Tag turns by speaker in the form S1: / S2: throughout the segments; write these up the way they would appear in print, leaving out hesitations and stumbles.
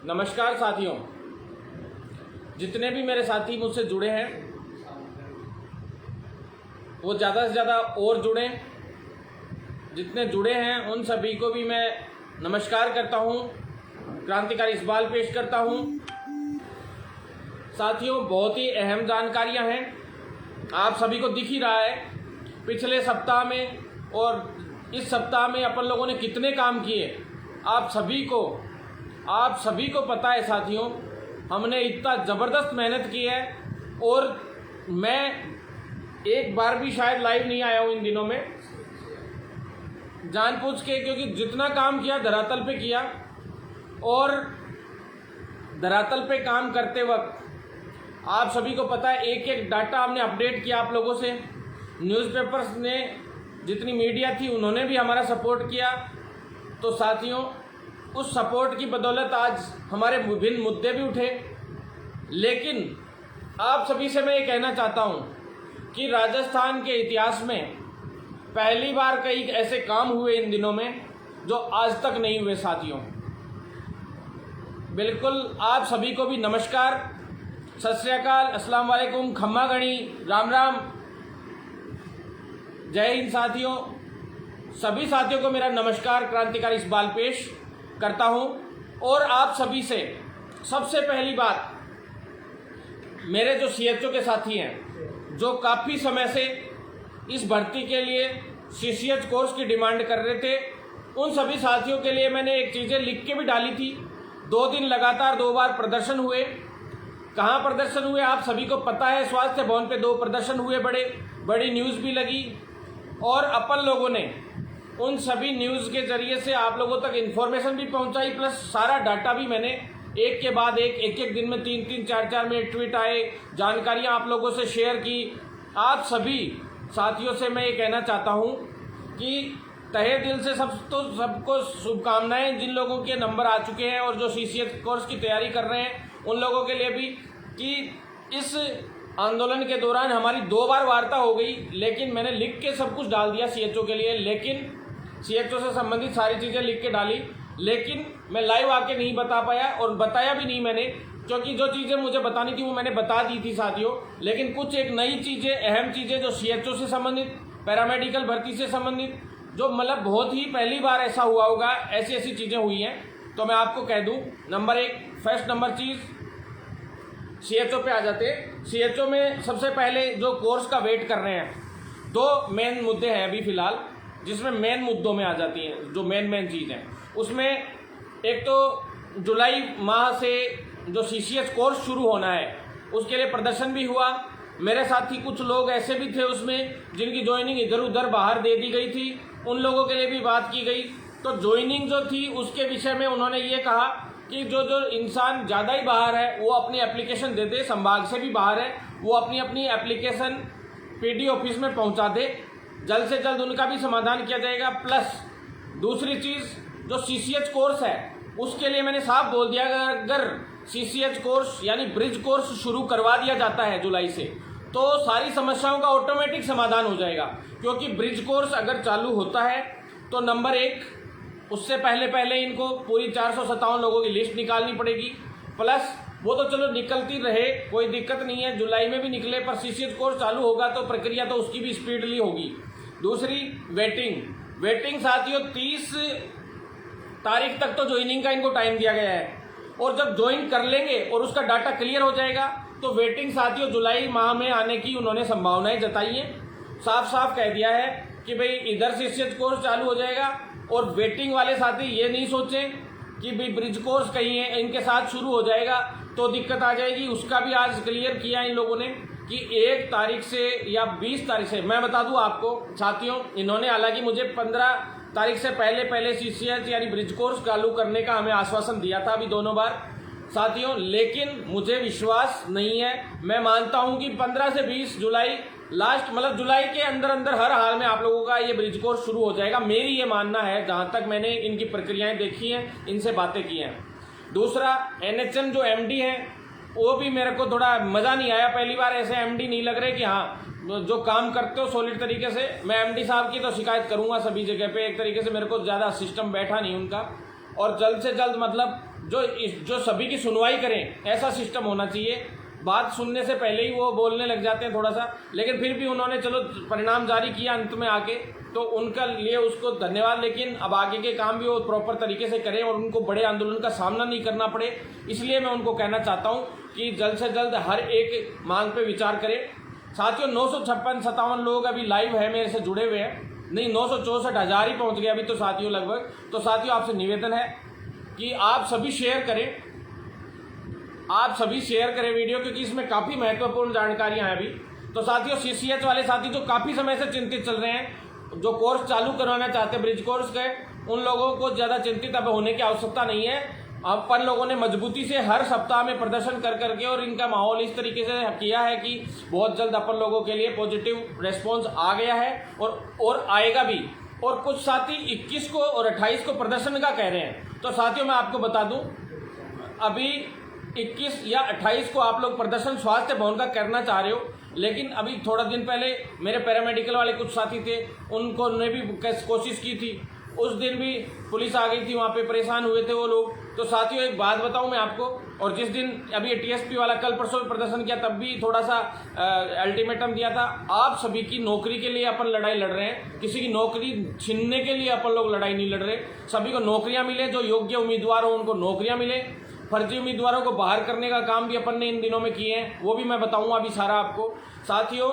S1: नमस्कार साथियों, जितने भी मेरे साथी मुझसे जुड़े हैं वो ज़्यादा से ज़्यादा और जुड़ें। जितने जुड़े हैं उन सभी को भी मैं नमस्कार करता हूं, क्रांतिकारी इकबाल पेश करता हूं। साथियों, बहुत ही अहम जानकारियां हैं, आप सभी को दिख ही रहा है पिछले सप्ताह में और इस सप्ताह में अपन लोगों ने कितने काम किए। आप सभी को पता है साथियों, हमने इतना ज़बरदस्त मेहनत की है और मैं एक बार भी शायद लाइव नहीं आया हूँ इन दिनों में, जानबूझ के, क्योंकि जितना काम किया धरातल पे किया। और धरातल पे काम करते वक्त आप सभी को पता है एक एक डाटा हमने अपडेट किया आप लोगों से। न्यूज़पेपर्स ने, जितनी मीडिया थी उन्होंने भी हमारा सपोर्ट किया। तो साथियों, उस सपोर्ट की बदौलत आज हमारे विभिन्न मुद्दे भी उठे। लेकिन आप सभी से मैं ये कहना चाहता हूँ कि राजस्थान के इतिहास में पहली बार कई ऐसे काम हुए इन दिनों में जो आज तक नहीं हुए साथियों। बिल्कुल, आप सभी को भी नमस्कार, सत श्री अकाल, अस्सलाम वालेकुम, खम्मा गणी, राम राम, जय हिंद। साथियों, सभी साथियों को मेरा नमस्कार, क्रांतिकारी इकबाल पेश करता हूं। और आप सभी से सबसे पहली बात, मेरे जो सीएचओ के साथी हैं जो काफ़ी समय से इस भर्ती के लिए सीसीएच कोर्स की डिमांड कर रहे थे, उन सभी साथियों के लिए मैंने एक चीज़ें लिख के भी डाली थी। 2 दिन लगातार 2 बार प्रदर्शन हुए। कहाँ प्रदर्शन हुए आप सभी को पता है, स्वास्थ्य भवन पे 2 प्रदर्शन हुए, बड़ी न्यूज़ भी लगी। और अपन लोगों ने उन सभी न्यूज़ के ज़रिए से आप लोगों तक इन्फॉर्मेशन भी पहुंचाई, प्लस सारा डाटा भी मैंने एक के बाद एक दिन में 3-3, 4-4 में ट्वीट आए, जानकारियां आप लोगों से शेयर की। आप सभी साथियों से मैं ये कहना चाहता हूं कि तहे दिल से सबको शुभकामनाएं, जिन लोगों के नंबर आ चुके हैं और जो सीसीएच कोर्स की तैयारी कर रहे हैं उन लोगों के लिए भी, कि इस आंदोलन के दौरान हमारी 2 बार वार्ता हो गई, लेकिन मैंने लिख के सब कुछ डाल दिया सीएचओ के लिए। लेकिन सीएचओ से संबंधित सारी चीज़ें लिख के डाली, लेकिन मैं लाइव आके नहीं बता पाया और बताया भी नहीं मैंने, क्योंकि जो चीज़ें मुझे बतानी थी वो मैंने बता दी थी साथियों। लेकिन कुछ एक नई चीज़ें, अहम चीज़ें जो सीएचओ से संबंधित, पैरामेडिकल भर्ती से संबंधित, जो मतलब बहुत ही पहली बार ऐसा हुआ होगा, ऐसी चीज़ें हुई हैं, तो मैं आपको कह दूँ। नंबर 1, फर्स्ट नंबर चीज़, सीएचओ पे आ जाते। सीएचओ में सबसे पहले जो कोर्स का वेट कर रहे हैं, 2 मेन मुद्दे हैं अभी फ़िलहाल, जिसमें मेन मुद्दों में आ जाती हैं जो मेन चीज़ हैं। उसमें एक तो जुलाई माह से जो सीसीएच कोर्स शुरू होना है उसके लिए प्रदर्शन भी हुआ। मेरे साथ ही कुछ लोग ऐसे भी थे उसमें जिनकी ज्वाइनिंग इधर उधर बाहर दे दी गई थी, उन लोगों के लिए भी बात की गई। तो ज्वाइनिंग जो थी उसके विषय में उन्होंने ये कहा कि जो इंसान ज़्यादा ही बाहर है वो अपनी एप्लीकेशन दे दे, संभाग से भी बाहर है वो अपनी एप्लीकेशन पीडी ऑफिस में पहुंचा दे, जल्द से जल्द उनका भी समाधान किया जाएगा। प्लस दूसरी चीज़, जो सीसीएच कोर्स है उसके लिए मैंने साफ बोल दिया, अगर सीसीएच कोर्स यानी ब्रिज कोर्स शुरू करवा दिया जाता है जुलाई से, तो सारी समस्याओं का ऑटोमेटिक समाधान हो जाएगा। क्योंकि ब्रिज कोर्स अगर चालू होता है तो नंबर 1, उससे पहले इनको पूरी 457 लोगों की लिस्ट निकालनी पड़ेगी। प्लस वो तो चलो निकलती रहे, कोई दिक्कत नहीं है, जुलाई में भी निकले, पर सीसीएच कोर्स चालू होगा तो प्रक्रिया तो उसकी भी स्पीडली होगी। दूसरी, वेटिंग साथियों, 30 तारीख तक तो ज्वाइनिंग का इनको टाइम दिया गया है, और जब ज्वाइन कर लेंगे और उसका डाटा क्लियर हो जाएगा तो वेटिंग साथियों जुलाई माह में आने की उन्होंने संभावनाएं जताई है। साफ कह दिया है कि भाई इधर सीसीएच कोर्स चालू हो जाएगा, और वेटिंग वाले साथी ये नहीं सोचें कि भाई ब्रिज कोर्स कहीं है इनके साथ शुरू हो जाएगा तो दिक्कत आ जाएगी। उसका भी आज क्लियर किया इन लोगों ने कि 1 तारीख से या 20 तारीख से, मैं बता दूं आपको साथियों, इन्होंने हालांकि मुझे 15 तारीख से पहले सीसीएच यानी ब्रिज कोर्स चालू करने का हमें आश्वासन दिया था अभी दोनों बार साथियों, लेकिन मुझे विश्वास नहीं है। मैं मानता हूं कि 15 से 20 जुलाई लास्ट, मतलब जुलाई के अंदर हर हाल में आप लोगों का ये ब्रिज कोर्स शुरू हो जाएगा, मेरी ये मानना है, जहां तक मैंने इनकी प्रक्रियाएं देखी हैं, इनसे बातें की हैं। दूसरा, एनएचएम जो एमडी हैं वो भी मेरे को थोड़ा मज़ा नहीं आया, पहली बार ऐसे एमडी नहीं लग रहे कि हाँ जो काम करते हो सॉलिड तरीके से। मैं एमडी साहब की तो शिकायत करूंगा सभी जगह पे, एक तरीके से मेरे को ज़्यादा सिस्टम बैठा नहीं उनका, और जल्द से जल्द मतलब जो सभी की सुनवाई करें, ऐसा सिस्टम होना चाहिए। बात सुनने से पहले ही वो बोलने लग जाते हैं थोड़ा सा, लेकिन फिर भी उन्होंने चलो परिणाम जारी किया अंत में आके, तो उनका लिए उसको धन्यवाद। लेकिन अब आगे के काम भी वो प्रॉपर तरीके से करें और उनको बड़े आंदोलन का सामना नहीं करना पड़े। इसलिए मैं उनको कहना चाहता हूँ कि जल्द से जल्द हर एक मांग पे विचार करें। साथियों 956-57 लोग अभी लाइव है मेरे से जुड़े हुए हैं, नहीं 964,000 ही पहुँच गए अभी तो साथियों लगभग। तो साथियों आपसे निवेदन है कि आप सभी शेयर करें, आप सभी शेयर करें वीडियो, क्योंकि इसमें काफ़ी महत्वपूर्ण जानकारियां हैं अभी। तो साथियों CCH वाले साथी जो काफ़ी समय से चिंतित चल रहे हैं, जो कोर्स चालू करवाना चाहते हैं ब्रिज कोर्स के, उन लोगों को ज़्यादा चिंतित अब होने की आवश्यकता नहीं है। अपन लोगों ने मजबूती से हर सप्ताह में प्रदर्शन कर करके और इनका माहौल इस तरीके से किया है कि बहुत जल्द अपन लोगों के लिए पॉजिटिव रेस्पॉन्स आ गया है और आएगा भी। और कुछ साथी 21 को और 28 को प्रदर्शन का कह रहे हैं। तो साथियों मैं आपको बता दूं, अभी 21 या 28 को आप लोग प्रदर्शन स्वास्थ्य भवन का करना चाह रहे हो, लेकिन अभी थोड़ा दिन पहले मेरे पैरामेडिकल वाले कुछ साथी थे, उनको ने भी कोशिश की थी, उस दिन भी पुलिस आ गई थी, वहाँ पे परेशान हुए थे वो लोग। तो साथियों एक बात बताऊं मैं आपको, और जिस दिन अभी TSP वाला कल परसों प्रदर्शन किया तब भी थोड़ा सा अल्टीमेटम दिया था। आप सभी की नौकरी के लिए अपन लड़ाई लड़ रहे हैं, किसी की नौकरी छीनने के लिए अपन लोग लड़ाई नहीं लड़ रहे। सभी को नौकरियां मिले, जो योग्य उम्मीदवार हो उनको नौकरियां मिले। फर्जी उम्मीदवारों को बाहर करने का काम भी अपन ने इन दिनों में किए हैं, वो भी मैं बताऊंगा अभी सारा आपको। साथियों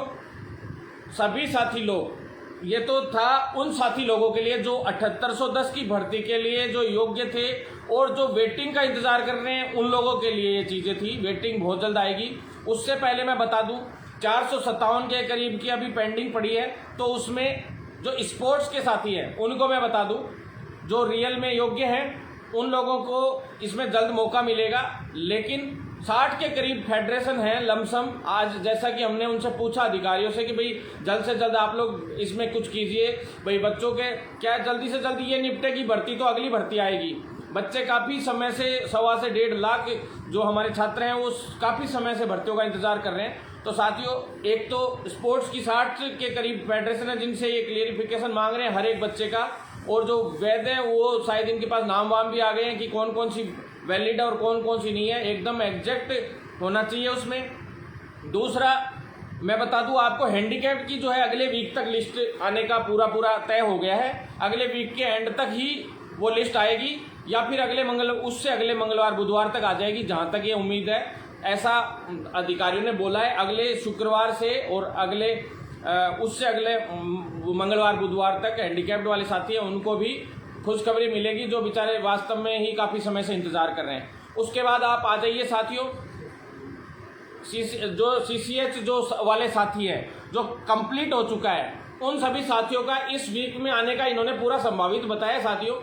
S1: सभी साथी लोग, ये तो था उन साथी लोगों के लिए जो 7810 की भर्ती के लिए जो योग्य थे और जो वेटिंग का इंतजार कर रहे हैं, उन लोगों के लिए ये चीज़ें थी। वेटिंग बहुत जल्द आएगी। उससे पहले मैं बता दूं 457 के करीब की अभी पेंडिंग पड़ी है, तो उसमें जो स्पोर्ट्स के साथी हैं उनको मैं बता दूं, जो रियल में योग्य हैं उन लोगों को इसमें जल्द मौका मिलेगा। लेकिन 60 के करीब फेडरेशन है लमसम। आज जैसा कि हमने उनसे पूछा अधिकारियों से कि भाई जल्द से जल्द आप लोग इसमें कुछ कीजिए, भाई बच्चों के क्या जल्दी से जल्दी ये निपटेगी भर्ती, तो अगली भर्ती आएगी। बच्चे काफ़ी समय से 1.25 से 1.5 लाख जो हमारे छात्र हैं वो काफ़ी समय से भर्तियों का इंतजार कर रहे हैं। तो साथियों एक तो स्पोर्ट्स की 60 के करीब फेडरेशन है जिनसे ये क्लियरिफिकेशन मांग रहे हैं हर एक बच्चे का, और जो वैध है वो शायद इनके पास नाम वाम भी आ गए हैं कि कौन कौन सी वैलिड है और कौन कौन सी नहीं है, एकदम एग्जैक्ट होना चाहिए उसमें। दूसरा मैं बता दूं आपको, हैंडीकैप की जो है अगले वीक तक लिस्ट आने का पूरा तय हो गया है। अगले वीक के एंड तक ही वो लिस्ट आएगी, या फिर उससे अगले मंगलवार बुधवार तक आ जाएगी, जहां तक ये उम्मीद है। ऐसा अधिकारियों ने बोला है। अगले शुक्रवार से और उससे अगले मंगलवार बुधवार तक हैंडीकैप्ड वाले साथी हैं उनको भी खुशखबरी मिलेगी, जो बेचारे वास्तव में ही काफ़ी समय से इंतज़ार कर रहे हैं। उसके बाद आप आ जाइए साथियों, जो CCH जो वाले साथी हैं जो कंप्लीट हो चुका है, उन सभी साथियों का इस वीक में आने का इन्होंने पूरा संभावित बताया। साथियों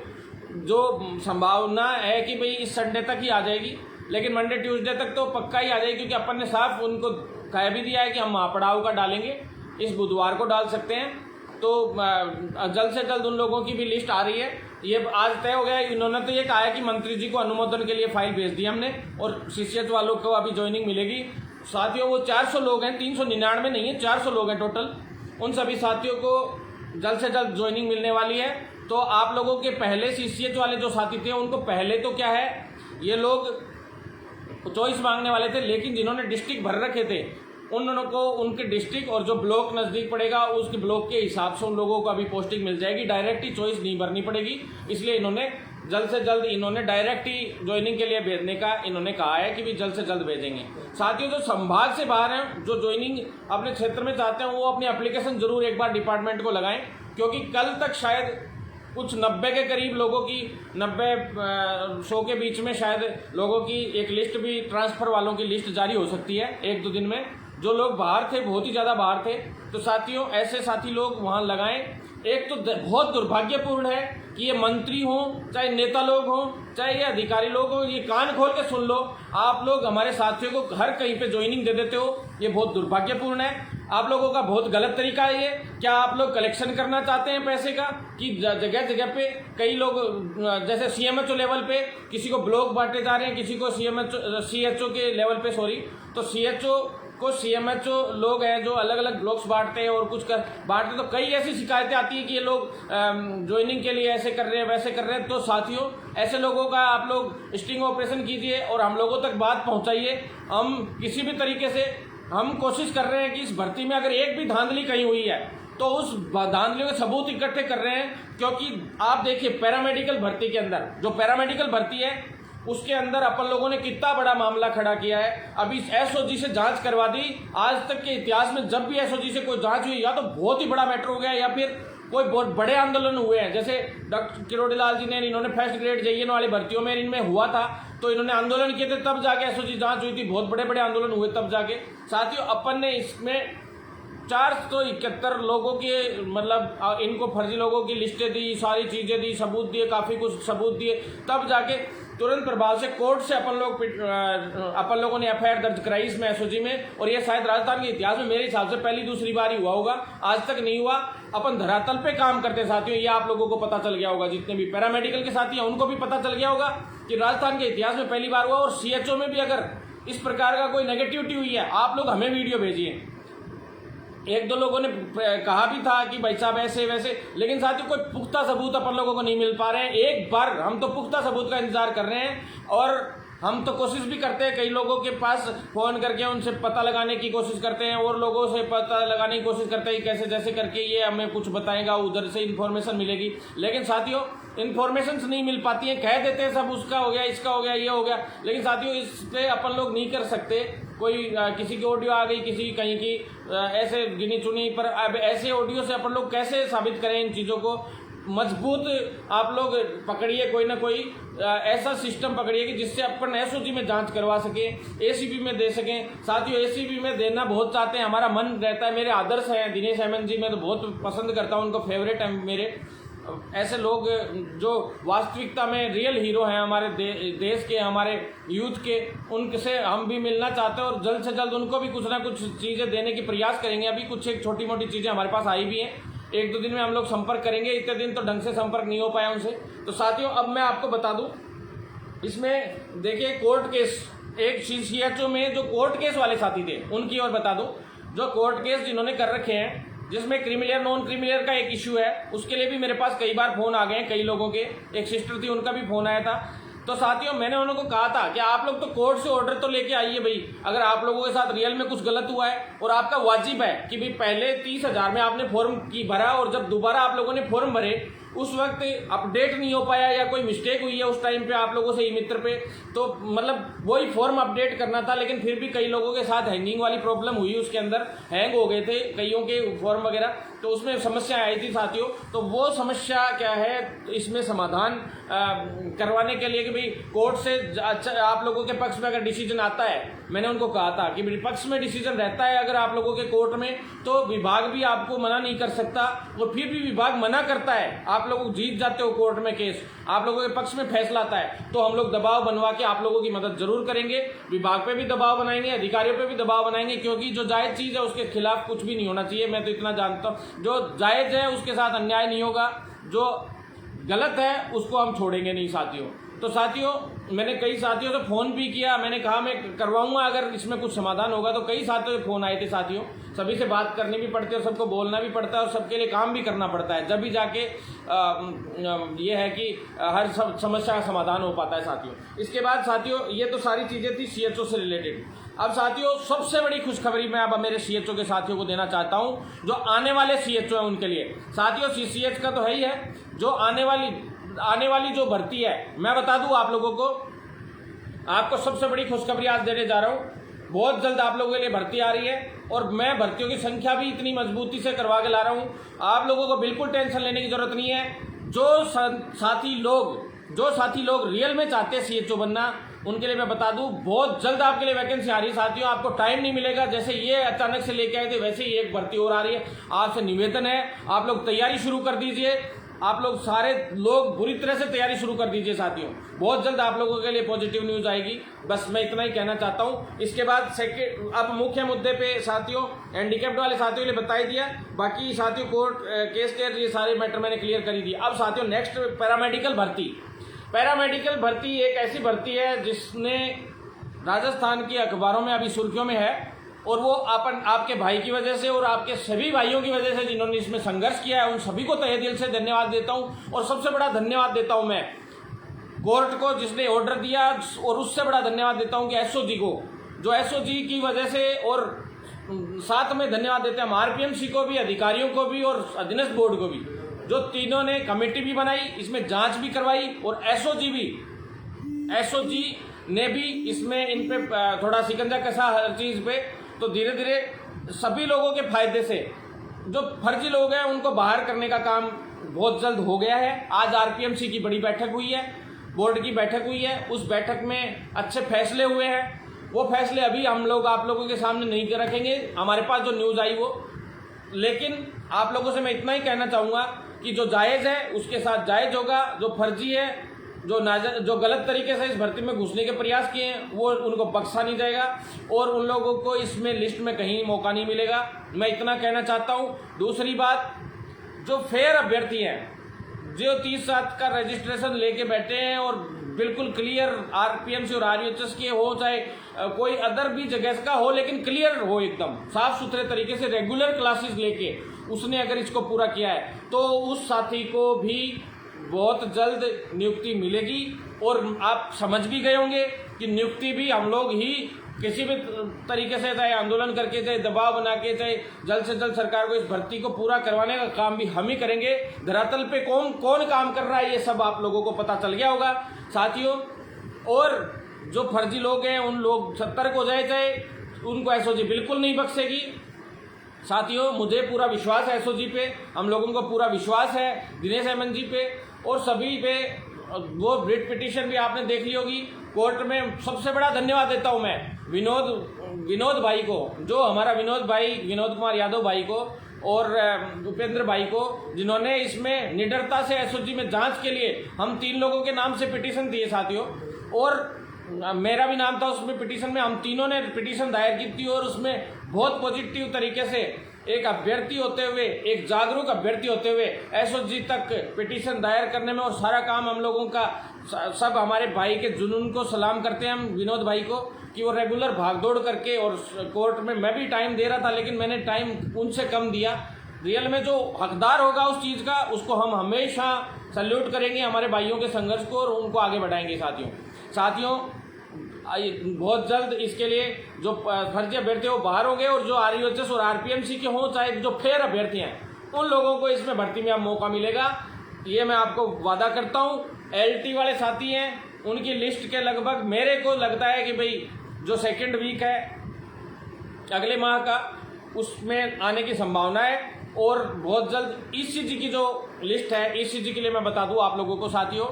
S1: जो संभावना है कि भाई इस संडे तक ही आ जाएगी, लेकिन मंडे ट्यूसडे तक तो पक्का ही आ जाएगी, क्योंकि अपन ने साफ उनको कह भी दिया है कि हम महापड़ाव का डालेंगे, इस बुधवार को डाल सकते हैं। तो जल्द से जल्द उन लोगों की भी लिस्ट आ रही है। ये आज तय हो गया। इन्होंने तो ये कहा है कि मंत्री जी को अनुमोदन के लिए फाइल भेज दी हमने, और CCH वालों को अभी ज्वाइनिंग मिलेगी। साथियों वो 400 लोग हैं, 399 नहीं है, 400 लोग हैं टोटल। उन सभी साथियों को जल्द से जल्द ज्वाइनिंग मिलने वाली है। तो आप लोगों के पहले CCH वाले जो साथी थे उनको पहले तो क्या है, ये लोग चॉइस मांगने वाले थे, लेकिन जिन्होंने डिस्ट्रिक्ट भर रखे थे उनको उनके डिस्ट्रिक्ट और जो ब्लॉक नज़दीक पड़ेगा उसके ब्लॉक के हिसाब से उन लोगों को अभी पोस्टिंग मिल जाएगी। डायरेक्ट ही चॉइस नहीं भरनी पड़ेगी, इसलिए इन्होंने जल्द से जल्द डायरेक्ट ही ज्वाइनिंग के लिए भेजने का इन्होंने कहा है कि भी जल्द से जल्द भेजेंगे। साथियों जो संभाग से बाहर हैं, जो ज्वाइनिंग अपने क्षेत्र में चाहते हैं, वो अपनी एप्लीकेशन जरूर एक बार डिपार्टमेंट को लगाएं, क्योंकि कल तक शायद कुछ 90 के करीब लोगों की 90-100 के बीच में शायद लोगों की एक लिस्ट भी, ट्रांसफ़र वालों की लिस्ट जारी हो सकती है 1-2 दिन में। जो लोग बाहर थे, बहुत ही ज़्यादा बाहर थे, तो साथियों ऐसे साथी लोग वहाँ लगाएं। एक तो बहुत दुर्भाग्यपूर्ण है कि ये मंत्री हों, चाहे नेता लोग हों, चाहे ये अधिकारी लोग हों, ये कान खोल के सुन लो, आप लोग हमारे साथियों को हर कहीं पे ज्वाइनिंग दे देते हो। ये बहुत दुर्भाग्यपूर्ण है। आप लोगों का बहुत गलत तरीका है ये। क्या आप लोग कलेक्शन करना चाहते हैं पैसे का, कि जगह जगह पे कई लोग जैसे CMHO लेवल पे किसी को ब्लॉक बांटे जा रहे हैं, किसी को CHO के लेवल पे, तो CHO कुछ सीएमएचओ लोग हैं जो अलग अलग ब्लॉक्स बांटते हैं और कुछ बांटते हैं, तो कई ऐसी शिकायतें आती हैं कि ये लोग ज्वाइनिंग के लिए ऐसे कर रहे हैं वैसे कर रहे हैं। तो साथियों, ऐसे लोगों का आप लोग स्टिंग ऑपरेशन कीजिए और हम लोगों तक बात पहुंचाइए। हम किसी भी तरीके से हम कोशिश कर रहे हैं कि इस भर्ती में अगर एक भी धांधली कहीं हुई है तो उस धांधलियों के सबूत इकट्ठे कर रहे हैं। क्योंकि आप देखिए, पैरामेडिकल भर्ती के अंदर जो पैरामेडिकल भर्ती है उसके अंदर अपन लोगों ने कितना बड़ा मामला खड़ा किया है। अभी एसओजी से जांच करवा दी। आज तक के इतिहास में जब भी एसओजी से कोई जांच हुई, या तो बहुत ही बड़ा मैटर हो गया या फिर कोई बहुत बड़े आंदोलन हुए हैं। जैसे डॉक्टर किरोड़ी लाल जी ने, इन्होंने फर्स्ट ग्रेड जेईएन वाली भर्तियों में इनमें हुआ था, तो इन्होंने आंदोलन किए थे, तब जाके एसओजी जांच हुई थी। बहुत बड़े बड़े आंदोलन हुए तब जाके। साथियों, अपन ने इसमें 471 लोगों के मतलब इनको फर्जी लोगों की लिस्टें दी, सारी चीज़ें दी, सबूत दिए, काफ़ी कुछ सबूत दिए, तब जाके तुरंत प्रभाव से कोर्ट से अपन लोगों ने एफआईआर दर्ज कराई इसमें एसओजी में। और ये शायद राजस्थान के इतिहास में मेरे हिसाब से पहली दूसरी बार ही हुआ होगा, आज तक नहीं हुआ। अपन धरातल पे काम करते साथियों, ये आप लोगों को पता चल गया होगा। जितने भी पैरामेडिकल के साथी हैं उनको भी पता चल गया होगा कि राजस्थान के इतिहास में पहली बार हुआ। और सीएचओ में भी अगर इस प्रकार का कोई नेगेटिविटी हुई है, आप लोग हमें वीडियो भेजिए। एक दो लोगों ने कहा भी था कि भाई साहब ऐसे वैसे, लेकिन साथियों कोई पुख्ता सबूत अपन लोगों को नहीं मिल पा रहे हैं। एक बार हम तो पुख्ता सबूत का इंतजार कर रहे हैं और हम तो कोशिश भी करते हैं, कई लोगों के पास फ़ोन करके उनसे पता लगाने की कोशिश करते हैं और लोगों से पता लगाने की कोशिश करते हैं कैसे जैसे करके ये हमें कुछ बताएगा, उधर से इन्फॉर्मेशन मिलेगी। लेकिन साथियों, इन्फॉर्मेशन नहीं मिल पाती है, कह देते हैं सब उसका हो गया, इसका हो गया, ये हो गया, लेकिन साथियों इस पर अपन लोग नहीं कर सकते। कोई किसी की ऑडियो आ गई, किसी कहीं की ऐसे गिनी चुनी, पर अब ऐसे ऑडियो से अपन लोग कैसे साबित करें इन चीज़ों को। मजबूत आप लोग पकड़िए, कोई ना कोई ऐसा सिस्टम पकड़िए कि जिससे अपन एसओजी में जांच करवा सकें, एसीबी में दे सकें। साथियों, एसीबी में देना बहुत चाहते हैं, हमारा मन रहता है। मेरे आदर्श हैं दिनेश हेमंत जी, मैं तो बहुत पसंद करता हूं, उनको फेवरेट है मेरे। ऐसे लोग जो वास्तविकता में रियल हीरो हैं हमारे देश के, हमारे यूथ के, उनसे हम भी मिलना चाहते हैं और जल्द से जल्द उनको भी कुछ ना कुछ चीज़ें देने की प्रयास करेंगे। अभी कुछ एक छोटी मोटी चीज़ें हमारे पास आई भी हैं, एक दो दिन में हम लोग संपर्क करेंगे। इतने दिन तो ढंग से संपर्क नहीं हो पाया उनसे। तो साथियों, अब मैं आपको बता दूं, इसमें देखिए कोर्ट केस, एक सीएचओ में जो कोर्ट केस वाले साथी थे उनकी और बता दूं, जो कोर्ट केस जिन्होंने कर रखे हैं, जिसमें क्रिमिलियर नॉन क्रिमिलियर का एक इशू है, उसके लिए भी मेरे पास कई बार फ़ोन आ गए हैं कई लोगों के। एक सिस्टर थी, उनका भी फ़ोन आया था। तो साथियों, मैंने उनको कहा था कि आप लोग तो कोर्ट से ऑर्डर तो लेके आइए भाई, अगर आप लोगों के साथ रियल में कुछ गलत हुआ है और आपका वाजिब है कि भाई पहले 30,000 में आपने फॉर्म की भरा और जब दोबारा आप लोगों ने फॉर्म भरे उस वक्त अपडेट नहीं हो पाया या कोई मिस्टेक हुई है उस टाइम पे आप लोगों से ई मित्र पे, तो मतलब वही फॉर्म अपडेट करना था। लेकिन फिर भी कई लोगों के साथ हैंगिंग वाली प्रॉब्लम हुई, उसके अंदर हैंग हो गए थे कईयों के फॉर्म वगैरह, तो उसमें समस्या आई थी साथियों। तो वो समस्या क्या है, इसमें समाधान करवाने के लिए कि भाई कोर्ट से अच्छा आप लोगों के पक्ष में अगर डिसीजन आता है, मैंने उनको कहा था कि विपक्ष में डिसीजन रहता है अगर आप लोगों के कोर्ट में, तो विभाग भी आपको मना नहीं कर सकता। और फिर भी विभाग मना करता है, आप लोग जीत जाते हो कोर्ट में केस, आप लोगों के पक्ष में फैसला आता है, तो हम लोग दबाव बनवा के आप लोगों की मदद जरूर करेंगे। विभाग पे भी दबाव बनाएंगे, अधिकारियों पे भी दबाव बनाएंगे, क्योंकि जो जायज चीज़ है उसके खिलाफ कुछ भी नहीं होना चाहिए। मैं तो इतना जानता हूँ, जो जायज है उसके साथ अन्याय नहीं होगा, जो गलत है उसको हम छोड़ेंगे नहीं साथियों। तो साथियों, मैंने कई साथियों से फ़ोन भी किया, मैंने कहा मैं करवाऊंगा अगर इसमें कुछ समाधान होगा। तो कई साथियों से फ़ोन आए थे साथियों, सभी से बात करनी भी पड़ती है और सबको बोलना भी पड़ता है और सबके लिए काम भी करना पड़ता है, जब भी जाके ये है कि हर समस्या का समाधान हो पाता है साथियों। इसके बाद साथियों, ये तो सारी चीज़ें थी सीएचओ से रिलेटेड। अब साथियों, सबसे बड़ी खुशखबरी मैं अब मेरे सीएचओ के साथियों को देना चाहता हूँ, जो आने वाले सीएचओ हैं उनके लिए। साथियों, सीसीएच का तो है ही है, जो आने वाली जो भर्ती है, मैं बता दूं आप लोगों को, आपको सबसे बड़ी खुशखबरी आज देने जा रहा हूं। बहुत जल्द आप लोगों के लिए भर्ती आ रही है और मैं भर्तियों की संख्या भी इतनी मजबूती से करवा के ला रहा हूं, आप लोगों को बिल्कुल टेंशन लेने की जरूरत नहीं है। जो साथी लोग रियल में चाहते हैं सीएचओ बनना, उनके लिए मैं बता दूं, बहुत जल्द आपके लिए वैकेंसी आ रही है साथियों। आपको टाइम नहीं मिलेगा, जैसे ये अचानक से लेके आए थे वैसे ही एक भर्ती और आ रही है। आपसे निवेदन है, आप लोग तैयारी शुरू कर दीजिए, आप लोग सारे लोग बुरी तरह से तैयारी शुरू कर दीजिए साथियों। बहुत जल्द आप लोगों के लिए पॉजिटिव न्यूज़ आएगी, बस मैं इतना ही कहना चाहता हूं। इसके बाद सेकेंड, अब मुख्य मुद्दे पे साथियों, हैंडीकैप्ड वाले साथियों के लिए बता ही दिया, बाकी साथियों कोर्ट केस के ये सारे मैटर मैंने क्लियर कर ही दिए। अब साथियों, नेक्स्ट पैरामेडिकल भर्ती एक ऐसी भर्ती है जिसने राजस्थान के अखबारों में अभी सुर्खियों में है और वो आपके भाई की वजह से और आपके सभी भाइयों की वजह से जिन्होंने इसमें संघर्ष किया है, उन सभी को तहे दिल से धन्यवाद देता हूँ। और सबसे बड़ा धन्यवाद देता हूँ मैं कोर्ट को जिसने ऑर्डर दिया, और उससे बड़ा धन्यवाद देता हूँ कि एसओजी को, जो एसओजी की वजह से, और साथ में धन्यवाद देते हैं हम आरपीएमसी को भी, अधिकारियों को भी और अधीनस्थ बोर्ड को भी, जो तीनों ने कमेटी भी बनाई, इसमें जांच भी करवाई, और एसओजी ने भी इसमें इन पे थोड़ा शिकंजा कसा हर चीज़ पे। तो धीरे धीरे सभी लोगों के फायदे से जो फर्जी लोग हैं उनको बाहर करने का काम बहुत जल्द हो गया है। आज आरपीएमसी की बड़ी बैठक हुई है, बोर्ड की बैठक हुई है, उस बैठक में अच्छे फैसले हुए हैं। वो फैसले अभी हम लोग आप लोगों के सामने नहीं रखेंगे, हमारे पास जो न्यूज़ आई वो, लेकिन आप लोगों से मैं इतना ही कहना चाहूँगा कि जो जायज़ है उसके साथ जायज़ होगा, जो फर्जी है, जो गलत तरीके से इस भर्ती में घुसने के प्रयास किए हैं, वो उनको बख्शा नहीं जाएगा और उन लोगों को इसमें लिस्ट में कहीं मौका नहीं मिलेगा। मैं इतना कहना चाहता हूँ। दूसरी बात, जो फेयर अभ्यर्थी हैं, जो 30/7 का रजिस्ट्रेशन लेके बैठे हैं और बिल्कुल क्लियर आरपीएमसी और आरयूएचएस के हो, चाहे कोई अदर भी जगह का हो, लेकिन क्लियर हो, एकदम साफ सुथरे तरीके से रेगुलर क्लासेस लेके उसने अगर इसको पूरा किया है, तो उस साथी को भी बहुत जल्द नियुक्ति मिलेगी। और आप समझ भी गए होंगे कि नियुक्ति भी हम लोग ही किसी भी तरीके से, चाहे आंदोलन करके, चाहे दबाव बना के, चाहे जल्द से जल्द सरकार को इस भर्ती को पूरा करवाने का काम भी हम ही करेंगे। धरातल पे कौन कौन काम कर रहा है ये सब आप लोगों को पता चल गया होगा साथियों। और जो फर्जी लोग हैं उन लोग सतर्क हो जाए, चाहे उनको एसओजी बिल्कुल नहीं बख्शेगी साथियों। मुझे पूरा विश्वास है एसओजी पे, हम लोगों को पूरा विश्वास है दिनेश हेमंत जी पे और सभी पे। वो रिट पिटीशन भी आपने देख ली होगी कोर्ट में। सबसे बड़ा धन्यवाद देता हूं मैं विनोद भाई को, जो हमारा विनोद कुमार यादव भाई को और उपेंद्र भाई को, जिन्होंने इसमें निडरता से एसओजी में जांच के लिए, हम 3 लोगों के नाम से पिटीशन दिए साथियों, और मेरा भी नाम था उसमें पिटीशन में। हम तीनों ने पिटीशन दायर की थी और उसमें बहुत पॉजिटिव तरीके से एक अभ्यर्थी होते हुए, एक जागरूक अभ्यर्थी होते हुए एसओजी तक पिटीशन दायर करने में, और सारा काम हम लोगों का, सब हमारे भाई के जुनून को सलाम करते हैं हम विनोद भाई को, कि वो रेगुलर भागदौड़ करके, और कोर्ट में मैं भी टाइम दे रहा था लेकिन मैंने टाइम उनसे कम दिया। रियल में जो हकदार होगा उस चीज़ का, उसको हम हमेशा सल्यूट करेंगे, हमारे भाइयों के संघर्ष को, और उनको आगे बढ़ाएंगे साथियों। बहुत जल्द इसके लिए जो फर्जी अभ्यर्थी वो बाहर होंगे, और जो आरयूएचएस और आरपीएमसी के हों, चाहे जो फेयर अभ्यर्थी हैं, उन लोगों को इसमें भर्ती में अब मौका मिलेगा, ये मैं आपको वादा करता हूँ। एलटी वाले साथी हैं, उनकी लिस्ट के लगभग मेरे को लगता है कि भाई जो सेकेंड वीक है अगले माह का, उसमें आने की संभावना है। और बहुत जल्द ईसीजी की जो लिस्ट है, ईसीजी के लिए मैं बता दूँ आप लोगों को साथियों,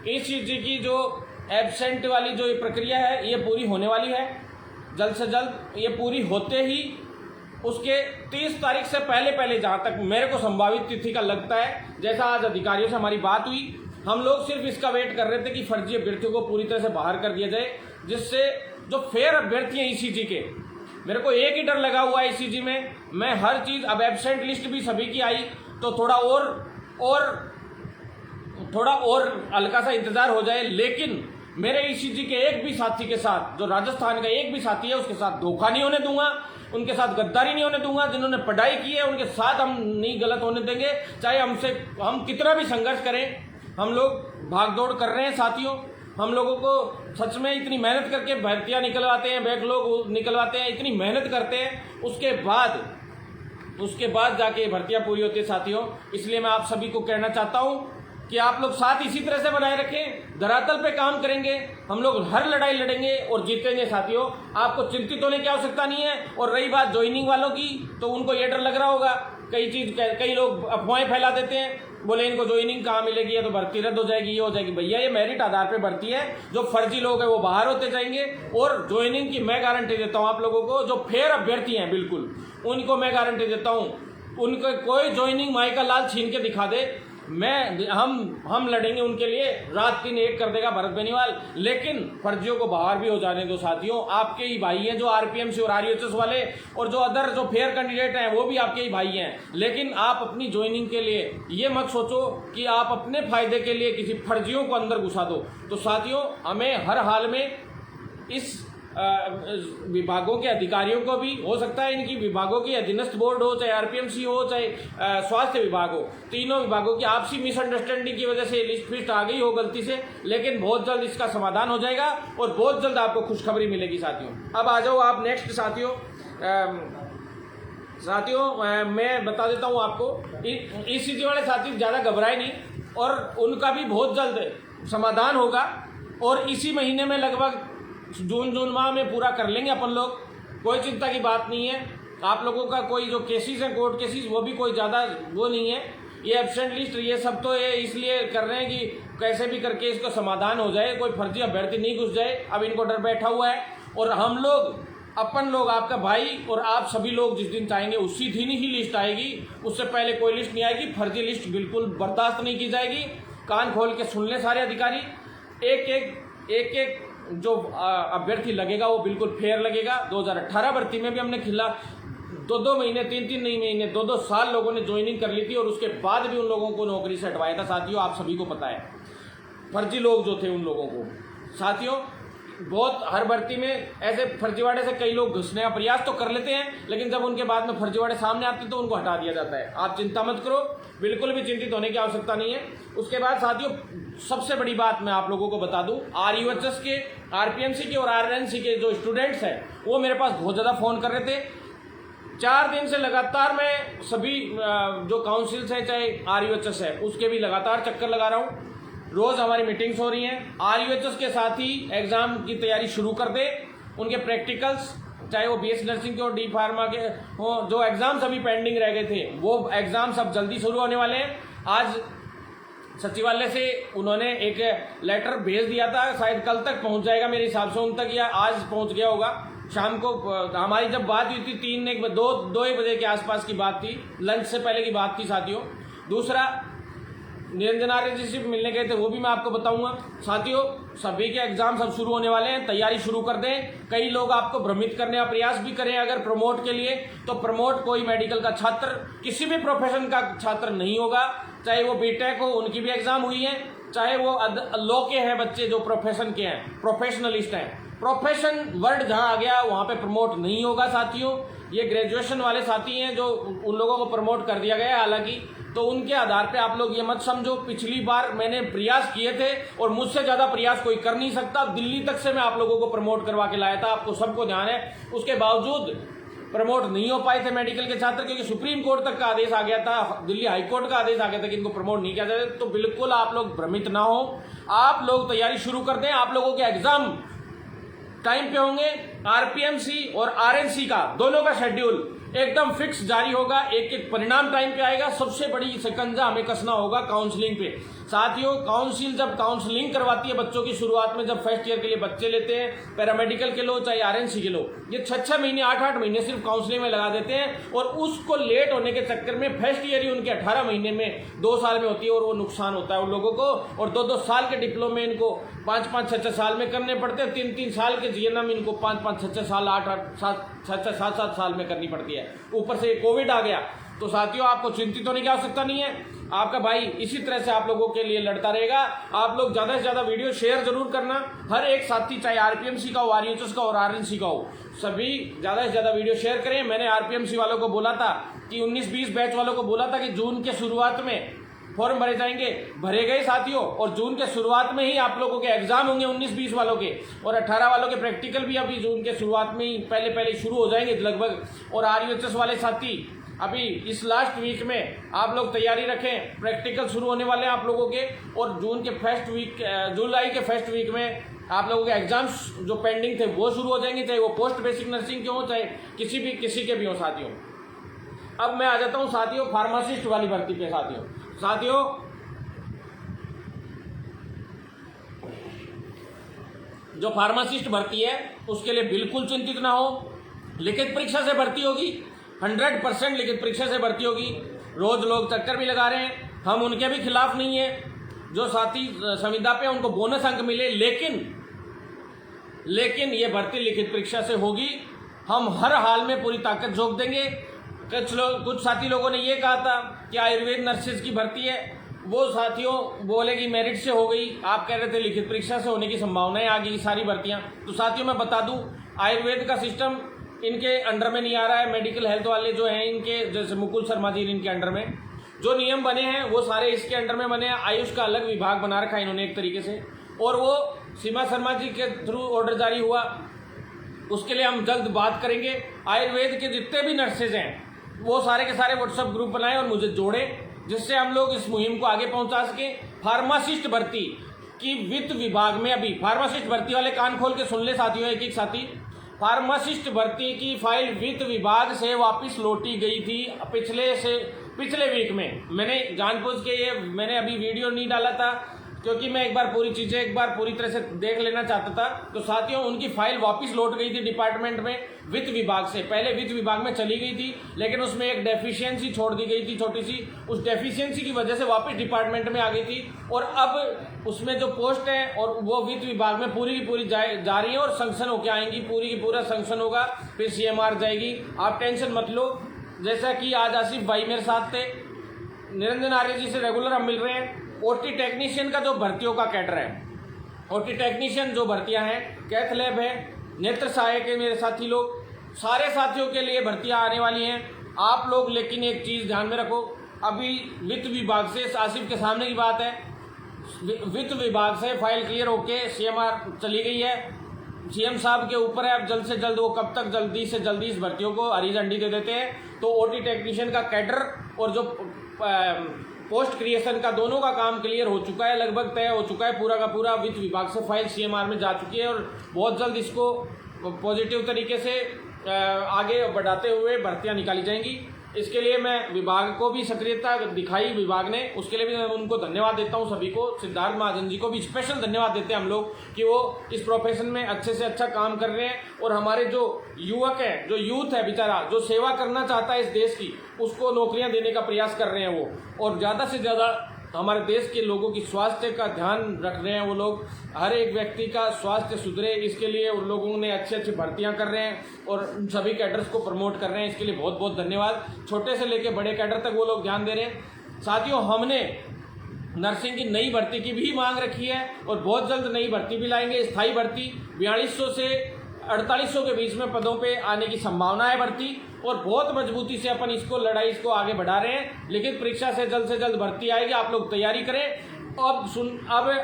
S1: ईसीजी की जो एब्सेंट वाली जो ये प्रक्रिया है, ये पूरी होने वाली है जल्द से जल्द। ये पूरी होते ही उसके 30 तारीख से पहले जहाँ तक मेरे को संभावित तिथि का लगता है, जैसा आज अधिकारियों से हमारी बात हुई, हम लोग सिर्फ इसका वेट कर रहे थे कि फर्जी अभ्यर्थियों को पूरी तरह से बाहर कर दिया जाए, जिससे जो फेयर अभ्यर्थी हैं ईसीजी के, मेरे को एक ही डर लगा हुआ है ईसीजी में, मैं हर चीज़, अब एब्सेंट लिस्ट भी सभी की आई तो थोड़ा और हल्का सा इंतजार हो जाए। लेकिन मेरे ईसीजी के एक भी साथी के साथ, जो राजस्थान का एक भी साथी है, उसके साथ धोखा नहीं होने दूंगा, उनके साथ गद्दारी नहीं होने दूंगा। जिन्होंने पढ़ाई की है उनके साथ हम नहीं गलत होने देंगे, चाहे हम कितना भी संघर्ष करें। हम लोग भागदौड़ कर रहे हैं साथियों, हम लोगों को सच में इतनी मेहनत करके भर्तियाँ निकलवाते हैं, बैकलॉग निकलवाते हैं, इतनी मेहनत करते हैं, उसके बाद जाके भर्तियाँ पूरी होती है साथियों। इसलिए मैं आप सभी को कहना चाहता हूँ कि आप लोग साथ इसी तरह से बनाए रखें, धरातल पे काम करेंगे, हम लोग हर लड़ाई लड़ेंगे और जीतेंगे साथियों। आपको चिंतित होने की आवश्यकता नहीं है। और रही बात ज्वाइनिंग वालों की, तो उनको ये डर लग रहा होगा, कई लोग अफवाहें फैला देते हैं, बोले इनको ज्वाइनिंग कहाँ मिलेगी, या तो भर्ती रद्द हो जाएगी, ये हो जाएगी। भैया ये मेरिट आधार पे भर्ती है, जो फर्जी लोग हैं वो बाहर होते जाएंगे, और ज्वाइनिंग की मैं गारंटी देता हूँ आप लोगों को, जो फेयर अभ्यर्थी हैं बिल्कुल, उनको मैं गारंटी देता हूँ, उनको कोई ज्वाइनिंग माई का लाल छीन के दिखा दे, हम लड़ेंगे उनके लिए, रात दिन एक कर देगा भरत बेनीवाल। लेकिन फर्जियों को बाहर भी हो जाने दो साथियों, आपके ही भाई हैं जो आरपीएमसी और आरयूएचएस वाले, और जो अदर जो फेयर कैंडिडेट हैं वो भी आपके ही भाई हैं। लेकिन आप अपनी ज्वाइनिंग के लिए ये मत सोचो कि आप अपने फायदे के लिए किसी फर्जियों को अंदर घुसा दो। तो साथियों, हमें हर हाल में इस विभागों के अधिकारियों को भी, हो सकता है इनकी विभागों की अधीनस्थ बोर्ड हो, चाहे आरपीएमसी हो, चाहे स्वास्थ्य विभाग हो, तीनों विभागों की आपसी मिसअंडरस्टैंडिंग की वजह से लिस्ट फिस्ट आ गई हो गलती से, लेकिन बहुत जल्द इसका समाधान हो जाएगा और बहुत जल्द आपको खुशखबरी मिलेगी साथियों। अब आ जाओ आप नेक्स्ट साथियों। मैं बता देता हूँ आपको, ईसीजी वाले साथी ज़्यादा घबराए नहीं और उनका भी बहुत जल्द समाधान होगा और इसी महीने में लगभग जून माह में पूरा कर लेंगे अपन लोग। कोई चिंता की बात नहीं है। आप लोगों का कोई जो केसेस हैं कोर्ट केसेस, वो भी कोई ज़्यादा वो नहीं है। ये एब्सेंट लिस्ट ये सब तो ये इसलिए कर रहे हैं कि कैसे भी करके इसको समाधान हो जाए, कोई फर्जी अभ्यर्थी नहीं घुस जाए। अब इनको डर बैठा हुआ है और हम लोग, अपन लोग, आपका भाई और आप सभी लोग जिस दिन चाहेंगे उसी दिन ही लिस्ट आएगी, उससे पहले कोई लिस्ट नहीं आएगी। फर्जी लिस्ट बिल्कुल बर्दाश्त नहीं की जाएगी। कान खोल के सुन लें सारे अधिकारी। एक जो अभ्यर्थी लगेगा वो बिल्कुल फेयर लगेगा। 2018 भर्ती में भी हमने खिला 2 महीने 3 नहीं महीने 2 साल लोगों ने ज्वाइनिंग कर ली थी और उसके बाद भी उन लोगों को नौकरी से हटवाया था साथियों। आप सभी को पता है, फर्जी लोग जो थे उन लोगों को साथियों, बहुत हर भर्ती में ऐसे फर्जीवाड़े से कई लोग घुसने का प्रयास तो कर लेते हैं, लेकिन जब उनके बाद में फर्जीवाड़े सामने आते हैं तो उनको हटा दिया जाता है। आप चिंता मत करो, बिल्कुल भी चिंतित होने की आवश्यकता नहीं है। उसके बाद साथियों सबसे बड़ी बात मैं आप लोगों को बता दूं, RUHS के, RPMC के और RNC के जो स्टूडेंट्स हैं वो मेरे पास बहुत ज़्यादा फ़ोन कर रहे थे। 4 दिन से लगातार मैं सभी जो काउंसिल्स है, चाहे RUHS है, उसके भी लगातार चक्कर लगा रहा हूँ। रोज़ हमारी मीटिंग्स हो रही हैं। RUHS के साथ ही एग्ज़ाम की तैयारी शुरू कर दे। उनके प्रैक्टिकल्स, चाहे वो BS नर्सिंग के और D फार्मा के हो, जो एग्ज़ाम्स अभी पेंडिंग रह गए थे वो एग्ज़ाम्स अब जल्दी शुरू होने वाले हैं। आज सचिवालय से उन्होंने एक लेटर भेज दिया था, शायद कल तक पहुंच जाएगा मेरे हिसाब से उन तक, या आज पहुंच गया होगा। शाम को हमारी जब बात हुई थी 2 बजे के आसपास की बात थी, लंच से पहले की बात थी साथियों। दूसरा, निरंजना जी से मिलने गए थे, वो भी मैं आपको बताऊंगा साथियों। सभी के एग्जाम सब शुरू होने वाले हैं, तैयारी शुरू कर दें। कई लोग आपको भ्रमित करने का प्रयास भी करें अगर प्रमोट के लिए, तो प्रमोट कोई मेडिकल का छात्र, किसी भी प्रोफेशन का छात्र नहीं होगा। चाहे वो बीटेक हो, उनकी भी एग्जाम हुई है, चाहे वो लॉ के हैं बच्चे जो प्रोफेशन के हैं, प्रोफेशनलिस्ट हैं। प्रोफेशन वर्ड जहाँ आ गया वहाँ पे प्रमोट नहीं होगा साथियों। ये ग्रेजुएशन वाले साथी हैं जो उन लोगों को प्रमोट कर दिया गया है हालांकि, तो उनके आधार पे आप लोग ये मत समझो। पिछली बार मैंने प्रयास किए थे और मुझसे ज़्यादा प्रयास कोई कर नहीं सकता। दिल्ली तक से मैं आप लोगों को प्रमोट करवा के लाया था, आपको सबको ध्यान है। उसके बावजूद प्रमोट नहीं हो पाए थे मेडिकल के छात्र, क्योंकि सुप्रीम कोर्ट तक का आदेश आ गया था, दिल्ली हाई कोर्ट का आदेश आ गया था कि इनको प्रमोट नहीं किया जाए। तो बिल्कुल आप लोग भ्रमित ना हो, आप लोग तैयारी शुरू कर दें। आप लोगों के एग्जाम टाइम पे होंगे। आरपीएमसी और आरएनसी का दोनों का शेड्यूल एकदम फिक्स जारी होगा, एक एक परिणाम टाइम पे आएगा। सबसे बड़ी शिकंजा हमें कसना होगा काउंसलिंग पे साथियों। काउंसिल जब काउंसलिंग करवाती है बच्चों की, शुरुआत में जब फर्स्ट ईयर के लिए बच्चे लेते हैं, पैरामेडिकल के लो चाहे आरएनसी के लो, ये 6-6 महीने 8-8 महीने सिर्फ काउंसलिंग में लगा देते हैं और उसको लेट होने के चक्कर में फर्स्ट ईयर ही उनके 18 महीने में 2 साल में होती है और वो नुकसान होता है उन लोगों को। और 2-2 साल के डिप्लोमे इनको 5-5, 6-6 साल में करने पड़ते हैं। 3-3 साल के जीएनएम इनको 5-5, 6-6 साल, 8-8, 7-7 साल में करनी पड़ती है। ऊपर से कोविड आ गया, तो साथियों आपको चिंतित होने की आवश्यकता नहीं है। आपका भाई इसी तरह से आप लोगों के लिए लड़ता रहेगा। आप लोग ज़्यादा से ज़्यादा वीडियो शेयर जरूर करना। हर एक साथी, चाहे आरपीएमसी का हो, आरयूएचएस का हो और आरएनसी का हो, सभी ज़्यादा से ज़्यादा वीडियो शेयर करें। मैंने आरपीएमसी वालों को बोला था कि 19-20 बैच वालों को बोला था कि जून के शुरुआत में फॉर्म भरे जाएंगे, भरे गए साथियों। और जून के शुरुआत में ही आप लोगों के एग्जाम होंगे 19-20 वालों के, और 18 वालों के प्रैक्टिकल भी अभी जून के शुरुआत में ही पहले शुरू हो जाएंगे लगभग। और आरयूएचएस वाले साथी अभी इस लास्ट वीक में आप लोग तैयारी रखें, प्रैक्टिकल शुरू होने वाले हैं आप लोगों के। और जुलाई के फर्स्ट वीक में आप लोगों के एग्जाम्स जो पेंडिंग थे वो शुरू हो जाएंगे, चाहे वो पोस्ट बेसिक नर्सिंग के हो, चाहे किसी के भी हो साथियों। अब मैं आ जाता हूँ साथियों फार्मासिस्ट वाली भर्ती पे साथियों जो फार्मासिस्ट भर्ती है उसके लिए बिल्कुल चिंतित ना हो। लिखित परीक्षा से भर्ती होगी, 100% लिखित परीक्षा से भर्ती होगी। रोज लोग चक्कर भी लगा रहे हैं, हम उनके भी खिलाफ नहीं है। जो साथी संविदा पे उनको बोनस अंक मिले, लेकिन ये भर्ती लिखित परीक्षा से होगी। हम हर हाल में पूरी ताकत झोंक देंगे। कुछ साथी लोगों ने ये कहा था कि आयुर्वेद नर्सेज की भर्ती है, वो साथियों बोले कि मेरिट से हो गई, आप कह रहे थे लिखित परीक्षा से होने की संभावनाएं आ गई सारी भर्तियां। तो साथियों मैं बता दूं, आयुर्वेद का सिस्टम इनके अंडर में नहीं आ रहा है। मेडिकल हेल्थ वाले जो हैं इनके, जैसे मुकुल शर्मा जी इनके अंडर में जो नियम बने हैं वो सारे इसके अंडर में बने हैं। आयुष का अलग विभाग बना रखा है इन्होंने एक तरीके से, और वो सीमा शर्मा जी के थ्रू ऑर्डर जारी हुआ, उसके लिए हम जल्द बात करेंगे। आयुर्वेद के जितने भी नर्सेज हैं वो सारे के सारे व्हाट्सएप ग्रुप बनाए और मुझे जोड़े, जिससे हम लोग इस मुहिम को आगे पहुंचा सकें। फार्मासिस्ट भर्ती की वित्त विभाग में, अभी फार्मासिस्ट भर्ती वाले कान खोल के सुन ले साथियों, एक एक साथी, फार्मासिस्ट भर्ती की फाइल वित्त विभाग से वापस लौटी गई थी पिछले वीक में। मैंने जानबूझ के ये मैंने अभी वीडियो नहीं डाला था क्योंकि मैं एक बार पूरी तरह से देख लेना चाहता था। तो साथियों उनकी फाइल वापस लौट गई थी डिपार्टमेंट में वित्त विभाग से। पहले वित्त विभाग में चली गई थी, लेकिन उसमें एक डेफिशिएंसी छोड़ दी गई थी छोटी सी, उस डेफिशिएंसी की वजह से वापस डिपार्टमेंट में आ गई थी। और अब उसमें जो पोस्ट है और वो वित्त विभाग में पूरी की पूरी जा रही है और सैंक्शन होकर आएंगी, पूरी की पूरा सैंक्शन होगा, फिर CMR जाएगी। आप टेंशन मत लो। जैसा कि आज आसिफ भाई मेरे साथ थे, निरंजन आर्य जी से रेगुलर हम मिल रहे हैं। OT टेक्नीशियन का जो भर्तियों का कैडर है, OT टेक्नीशियन जो भर्तियां हैं, कैथ लैब है, नेत्र सहायक है, मेरे साथी लोग, सारे साथियों के लिए भर्तियां आने वाली हैं। आप लोग लेकिन एक चीज़ ध्यान में रखो, अभी वित्त विभाग से, आसिफ के सामने की बात है, वित्त विभाग से फाइल क्लियर होके CMR चली गई है, CM साहब के ऊपर है। अब जल्द से जल्द वो कब तक जल्दी से जल्दी इस भर्तियों को हरी झंडी दे देते हैं। तो OT टेक्नीशियन का कैडर और जो पोस्ट क्रिएशन का दोनों का काम क्लियर हो चुका है, लगभग तय हो चुका है पूरा का पूरा। वित्त विभाग से फाइल CMR में जा चुकी है और बहुत जल्द इसको पॉजिटिव तरीके से आगे बढ़ाते हुए भर्तियां निकाली जाएंगी। इसके लिए मैं विभाग को भी सक्रियता दिखाई विभाग ने, उसके लिए भी मैं उनको धन्यवाद देता हूं। सभी को, सिद्धार्थ महाजन जी को भी स्पेशल धन्यवाद देते हैं हम लोग कि वो इस प्रोफेशन में अच्छे से अच्छा काम कर रहे हैं। और हमारे जो युवक हैं, जो यूथ है बेचारा, जो सेवा करना चाहता है इस देश की, उसको नौकरियां देने का प्रयास कर रहे हैं वो, और ज़्यादा से ज़्यादा हमारे देश के लोगों की स्वास्थ्य का ध्यान रख रहे हैं वो लोग। हर एक व्यक्ति का स्वास्थ्य सुधरे, इसके लिए उन लोगों ने अच्छी अच्छी भर्तियां कर रहे हैं और सभी कैडर्स को प्रमोट कर रहे हैं। इसके लिए बहुत बहुत धन्यवाद। छोटे से लेकर बड़े कैडर तक वो लोग ध्यान दे रहे हैं। साथियों हमने नर्सिंग की नई भर्ती की भी मांग रखी है और बहुत जल्द नई भर्ती भी लाएंगे। स्थायी भर्ती 4200 से 4800 के बीच में पदों पे आने की संभावना है भर्ती, और बहुत मजबूती से अपन इसको आगे बढ़ा रहे हैं। लेकिन परीक्षा से जल्द भर्ती आएगी, आप लोग तैयारी करें। अब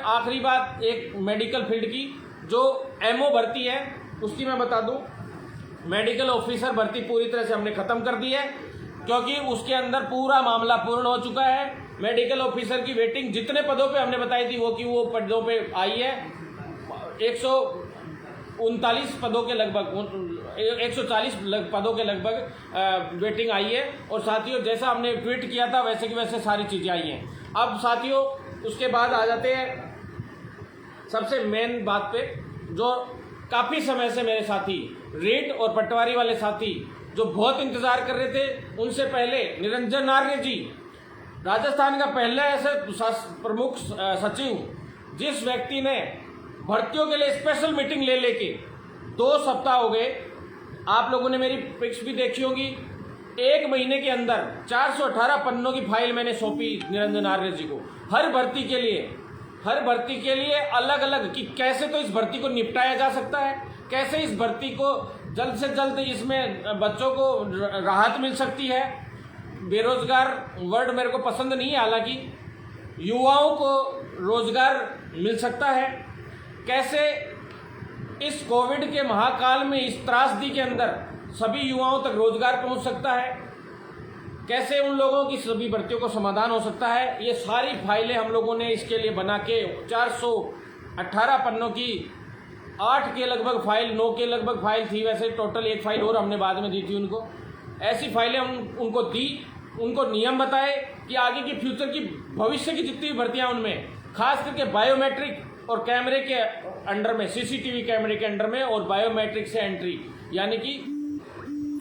S1: आखिरी बात एक मेडिकल फील्ड की, जो MO भर्ती है उसकी मैं बता दूं, मेडिकल ऑफिसर भर्ती पूरी तरह से हमने ख़त्म कर दी है, क्योंकि उसके अंदर पूरा मामला पूर्ण हो चुका है। मेडिकल ऑफिसर की वेटिंग जितने पदों पे हमने बताई थी वो पदों पे आई है। 139 पदों के लगभग, 140 पदों के लगभग वेटिंग आई है। और साथियों जैसा हमने ट्वीट किया था वैसे की वैसे सारी चीज़ें आई हैं। अब साथियों उसके बाद आ जाते हैं सबसे मेन बात पे, जो काफ़ी समय से मेरे साथी रेट और पटवारी वाले साथी जो बहुत इंतज़ार कर रहे थे, उनसे पहले निरंजन आर्य जी, राजस्थान का पहला ऐसे प्रमुख सचिव जिस व्यक्ति ने भर्तियों के लिए स्पेशल मीटिंग ले लेके 2 सप्ताह हो गए। आप लोगों ने मेरी पिक्स भी देखी होगी। 1 महीने के अंदर 418 पन्नों की फाइल मैंने सौंपी निरंजन आर्य जी को, हर भर्ती के लिए अलग अलग, कि कैसे तो इस भर्ती को निपटाया जा सकता है, कैसे इस भर्ती को जल्द से जल्द इसमें बच्चों को राहत मिल सकती है। बेरोजगार वर्ड मेरे को पसंद नहीं है, हालांकि युवाओं को रोजगार मिल सकता है, कैसे इस कोविड के महाकाल में, इस त्रासदी के अंदर सभी युवाओं तक रोजगार पहुंच सकता है, कैसे उन लोगों की सभी भर्तियों को समाधान हो सकता है। ये सारी फाइलें हम लोगों ने इसके लिए बना के 418 पन्नों की 8 के लगभग फाइल, 9 के लगभग फाइल थी, वैसे टोटल 1 फाइल और हमने बाद में दी थी उनको। ऐसी फाइलें हम उनको दी, उनको नियम बताए कि आगे की फ्यूचर की भविष्य की जितनी भी भर्तियाँ उनमें खास करके बायोमेट्रिक और कैमरे के अंडर में, CCTV कैमरे के अंडर में और बायोमेट्रिक से एंट्री, यानी कि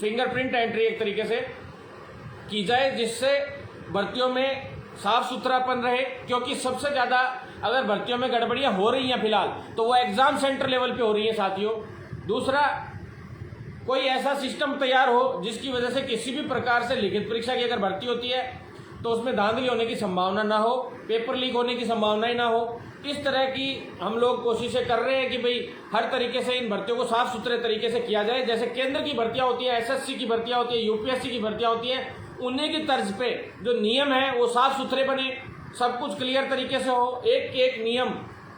S1: फिंगरप्रिंट एंट्री एक तरीके से की जाए, जिससे भर्तियों में साफ सुथरापन रहे। क्योंकि सबसे ज़्यादा अगर भर्तियों में गड़बड़ियाँ हो रही हैं फिलहाल, तो वो एग्ज़ाम सेंटर लेवल पे हो रही हैं साथियों। दूसरा, कोई ऐसा सिस्टम तैयार हो जिसकी वजह से किसी भी प्रकार से लिखित परीक्षा की अगर भर्ती होती है तो उसमें धांधली होने की संभावना ना हो, पेपर लीक होने की संभावना ही ना हो। इस तरह की हम लोग कोशिशें कर रहे हैं कि भाई हर तरीके से इन भर्तियों को साफ सुथरे तरीके से किया जाए। जैसे केंद्र की भर्तियां होती है, एसएससी की भर्तियां होती है, यूपीएससी की भर्तियां होती है, उन्हीं की तर्ज पे जो नियम है वो साफ सुथरे बने, सब कुछ क्लियर तरीके से हो, एक एक नियम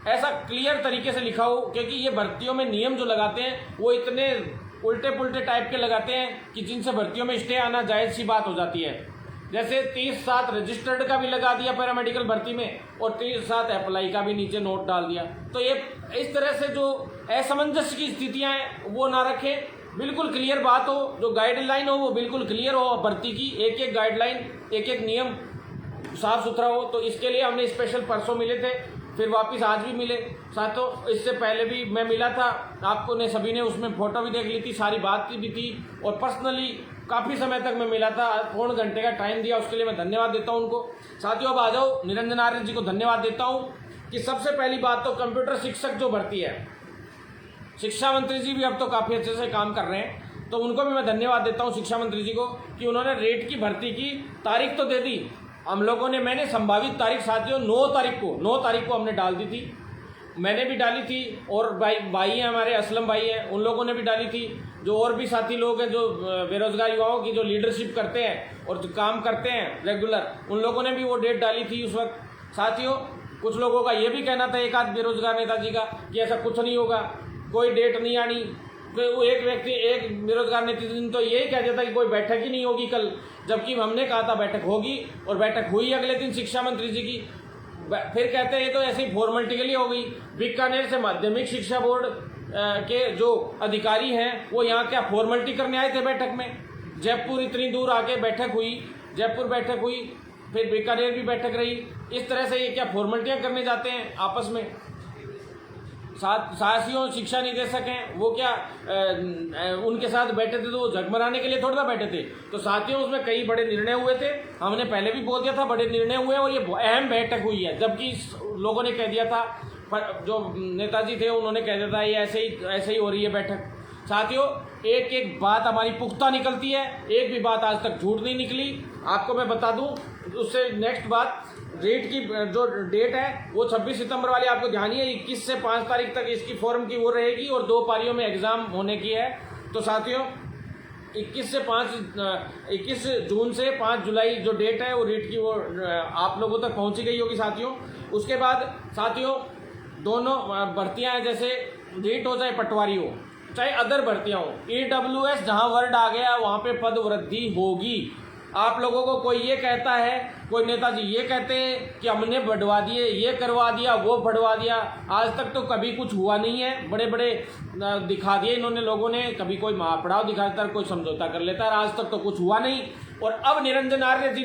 S1: ऐसा क्लियर तरीके से लिखा हो। क्योंकि ये भर्तियों में नियम जो लगाते हैं वो इतने उल्टे पुल्टे टाइप के लगाते हैं कि जिनसे भर्तियों में स्टे आना जायज़ सी बात हो जाती है। जैसे 30/7 रजिस्टर्ड का भी लगा दिया पैरामेडिकल भर्ती में, और 30/7 अप्लाई का भी नीचे नोट डाल दिया। तो ये इस तरह से जो असमंजस की स्थितियां हैं वो ना रखें, बिल्कुल क्लियर बात हो, जो गाइडलाइन हो वो बिल्कुल क्लियर हो, भर्ती की एक एक गाइडलाइन, एक एक नियम साफ सुथरा हो। तो इसके लिए हमने स्पेशल परसों मिले थे, फिर वापस आज भी मिले। साथों इससे पहले भी मैं मिला था, आपको ने सभी ने उसमें फ़ोटो भी देख ली थी, सारी बात भी थी, और पर्सनली काफ़ी समय तक मैं मिला था, पौन घंटे का टाइम दिया, उसके लिए मैं धन्यवाद देता हूं उनको। साथियों अब आ जाओ, निरंजन आर्य जी को धन्यवाद देता हूं कि सबसे पहली बात तो कंप्यूटर शिक्षक जो भर्ती है, शिक्षा मंत्री जी भी अब तो काफ़ी अच्छे से काम कर रहे हैं, तो उनको भी मैं धन्यवाद देता हूं शिक्षा मंत्री जी को कि उन्होंने रेट की भर्ती की तारीख तो दे दी हम लोगों ने। मैंने संभावित तारीख साथियों 9 तारीख को हमने डाल दी थी, मैंने भी डाली थी, और भाई हैं हमारे, असलम भाई हैं, उन लोगों ने भी डाली थी। जो और भी साथी लोग हैं जो बेरोजगार युवाओं की जो लीडरशिप करते हैं और जो काम करते हैं रेगुलर, उन लोगों ने भी वो डेट डाली थी उस वक्त। साथियों कुछ लोगों का ये भी कहना था, एक आध बेरोजगार नेताजी का, कि ऐसा कुछ नहीं होगा, कोई डेट नहीं आनी। वो एक व्यक्ति, एक बेरोजगार नेताजी तो यही कह दिया था कि कोई बैठक ही नहीं होगी कल, जबकि हमने कहा था बैठक होगी, और बैठक हुई अगले दिन शिक्षा मंत्री जी की। फिर कहते हैं तो ऐसे ही फॉर्मेलिटी के लिए हो गई। बीकानेर से माध्यमिक शिक्षा बोर्ड के जो अधिकारी हैं वो यहाँ क्या फॉर्मेलिटी करने आए थे बैठक में? जयपुर इतनी दूर आके बैठक हुई, जयपुर बैठक हुई, फिर बीकानेर भी बैठक रही। इस तरह से ये क्या फॉर्मेलिटियाँ करने जाते हैं आपस में? साथियों शिक्षा निदेशक हैं वो क्या उनके साथ बैठे थे तो वो झगमराने के लिए थोड़ा ना बैठे थे। तो साथियों उसमें कई बड़े निर्णय हुए थे, हमने पहले भी बोल दिया था बड़े निर्णय हुए और ये अहम बैठक हुई है। जबकि लोगों ने कह दिया था, जो नेताजी थे उन्होंने कह दिया था ये ऐसे ही हो रही है बैठक। साथियों एक एक बात हमारी पुख्ता निकलती है, एक भी बात आज तक झूठ नहीं निकली। आपको मैं बता दूं, उससे नेक्स्ट बात, रेट की जो डेट है वो 26 सितंबर वाली आपको ध्यान ही है, 21 से 5 तारीख तक इसकी फॉर्म की वो रहेगी और 2 पारियों में एग्ज़ाम होने की है। तो साथियों 21 जून से 5 जुलाई जो डेट है वो रेट की वो आप लोगों तक पहुंची गई होगी साथियों। उसके बाद साथियों दोनों भर्तियां हैं, जैसे रेट हो चाहे पटवारी हो चाहे अदर भर्तियां हो, EWS जहां वर्ड आ गया वहां पे पद वृद्धि होगी। आप लोगों को कोई ये कहता है, कोई नेताजी ये कहते हैं कि हमने बढ़वा दिए, ये करवा दिया, वो बढ़वा दिया, आज तक तो कभी कुछ हुआ नहीं है। बड़े बड़े दिखा दिए इन्होंने लोगों ने, कभी कोई महापड़ाव दिखाता है, कोई समझौता कर लेता है, आज तक तो कुछ हुआ नहीं। और अब निरंजन आर्य जी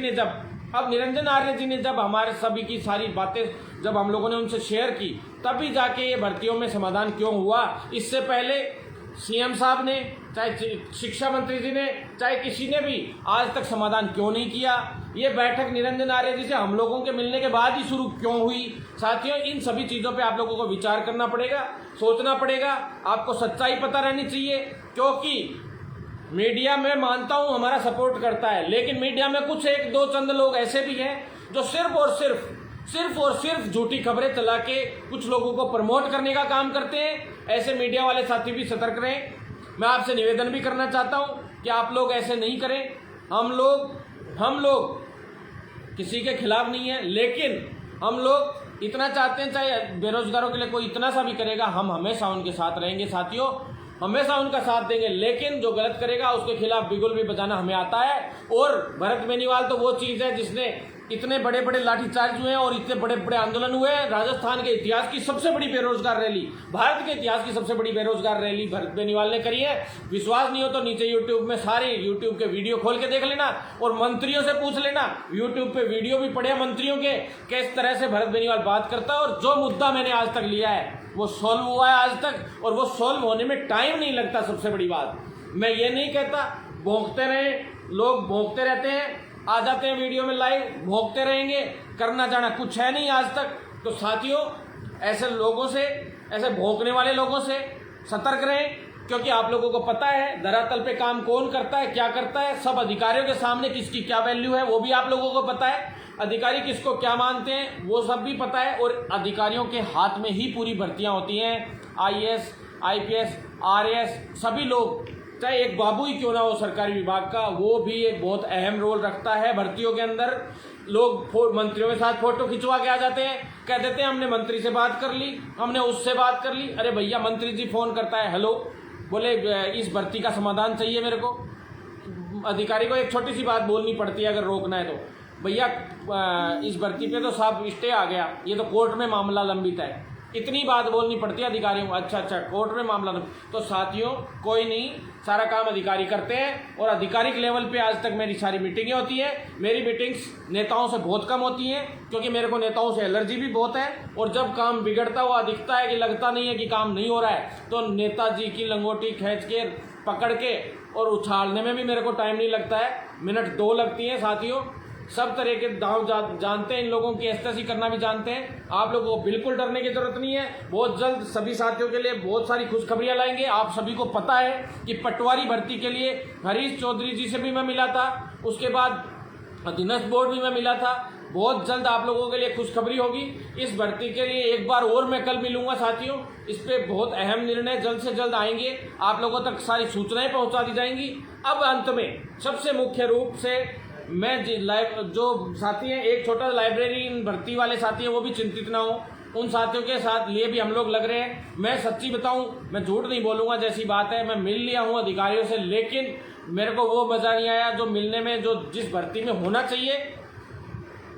S1: ने जब हमारे सभी की सारी बातें जब हम लोगों ने उनसे शेयर की, तभी जाके ये भर्तियों में समाधान क्यों हुआ। इससे पहले सीएम साहब ने, चाहे शिक्षा मंत्री जी ने, चाहे किसी ने भी आज तक समाधान क्यों नहीं किया। ये बैठक निरंजन आर्य जी से हम लोगों के मिलने के बाद ही शुरू क्यों हुई। साथियों इन सभी चीज़ों पे आप लोगों को विचार करना पड़ेगा, सोचना पड़ेगा, आपको सच्चाई पता रहनी चाहिए। क्योंकि मीडिया में मानता हूँ हमारा सपोर्ट करता है, लेकिन मीडिया में कुछ एक दो चंद लोग ऐसे भी हैं जो सिर्फ और सिर्फ झूठी खबरें चला के कुछ लोगों को प्रमोट करने का काम करते हैं। ऐसे मीडिया वाले साथी भी सतर्क रहें। मैं आपसे निवेदन भी करना चाहता हूं कि आप लोग ऐसे नहीं करें। हम लोग किसी के खिलाफ नहीं है, लेकिन हम लोग इतना चाहते हैं, चाहे बेरोजगारों के लिए कोई इतना सा भी करेगा, हम हमेशा उनके साथ रहेंगे साथियों, हमेशा उनका साथ देंगे। लेकिन जो गलत करेगा उसके खिलाफ बिगुल भी बजाना हमें आता है। और भरत बेनीवाल तो वो चीज़ है जिसने इतने बड़े बड़े लाठीचार्ज हुए और इतने बड़े बड़े आंदोलन हुए। राजस्थान के इतिहास की सबसे बड़ी बेरोजगार रैली, भारत के इतिहास की सबसे बड़ी बेरोजगार रैली भरत बेनीवाल ने करी है। विश्वास नहीं हो तो नीचे यूट्यूब में सारे यूट्यूब के वीडियो खोल के देख लेना और मंत्रियों से पूछ लेना। यूट्यूब पे वीडियो भी पड़े मंत्रियों के, किस तरह से भरत बेनीवाल बात करता है। और जो मुद्दा मैंने आज तक लिया है वो सॉल्व हुआ है आज तक, और वो सॉल्व होने में टाइम नहीं लगता। सबसे बड़ी बात मैं ये नहीं कहता भोंकते रहे, लोग भोंकते रहते हैं, आ जाते हैं वीडियो में लाइव, भोंकते रहेंगे, करना जाना कुछ है नहीं आज तक। तो साथियों ऐसे लोगों से, ऐसे भोंकने वाले लोगों से सतर्क रहें। क्योंकि आप लोगों को पता है धरातल पे काम कौन करता है, क्या करता है, सब अधिकारियों के सामने किसकी क्या वैल्यू है वो भी आप लोगों को पता है, अधिकारी किसको क्या मानते हैं वो सब भी पता है। और अधिकारियों के हाथ में ही पूरी भर्तियां होती हैं, IAS, IPS, RAS, सभी लोग, चाहे एक बाबू ही क्यों ना हो सरकारी विभाग का, वो भी एक बहुत अहम रोल रखता है भर्तियों के अंदर। लोग मंत्रियों के साथ फोटो खिंचवा के आ जाते हैं, कह देते हैं हमने मंत्री से बात कर ली, हमने उससे बात कर ली। अरे भैया, मंत्री जी फोन करता है, हेलो, बोले इस भर्ती का समाधान चाहिए मेरे को। अधिकारी को एक छोटी सी बात बोलनी पड़ती है अगर रोकना है तो, भैया इस भर्ती पे तो साहब स्टे आ गया, ये तो कोर्ट में मामला लंबित है, इतनी बात बोलनी पड़ती है अधिकारियों को। अच्छा कोर्ट में मामला, तो साथियों कोई नहीं, सारा काम अधिकारी करते हैं। और आधिकारिक लेवल पे आज तक मेरी सारी मीटिंगें होती हैं। मेरी मीटिंग्स नेताओं से बहुत कम होती हैं, क्योंकि मेरे को नेताओं से एलर्जी भी बहुत है। और जब काम बिगड़ता हुआ दिखता है कि लगता नहीं है कि काम नहीं हो रहा है, तो नेताजी की लंगोटी खींच के पकड़ के और उछालने में भी मेरे को टाइम नहीं लगता है, मिनट 2 लगती हैं। साथियों सब तरह के दांव जानते हैं, इन लोगों की एस्टेसी करना भी जानते हैं। आप लोगों को बिल्कुल डरने की जरूरत नहीं है। बहुत जल्द सभी साथियों के लिए बहुत सारी खुशखबरियां लाएंगे। आप सभी को पता है कि पटवारी भर्ती के लिए हरीश चौधरी जी से भी मैं मिला था, उसके बाद अधीनस्थ बोर्ड भी मैं मिला था। बहुत जल्द आप लोगों के लिए खुशखबरी होगी। इस भर्ती के लिए एक बार और मैं कल मिलूंगा साथियों, इस पे बहुत अहम निर्णय जल्द से जल्द आएंगे, आप लोगों तक सारी सूचनाएं पहुंचा दी जाएंगी। अब अंत में सबसे मुख्य रूप से मैं जो साथी हैं, एक छोटा लाइब्रेरी भर्ती वाले साथी हैं, वो भी चिंतित ना हो, उन साथियों के साथ लिए भी हम लोग लग रहे हैं। मैं सच्ची बताऊं, मैं झूठ नहीं बोलूंगा, जैसी बात है, मैं मिल लिया हूं अधिकारियों से, लेकिन मेरे को वो मजा नहीं आया जो मिलने में, जो जिस भर्ती में होना चाहिए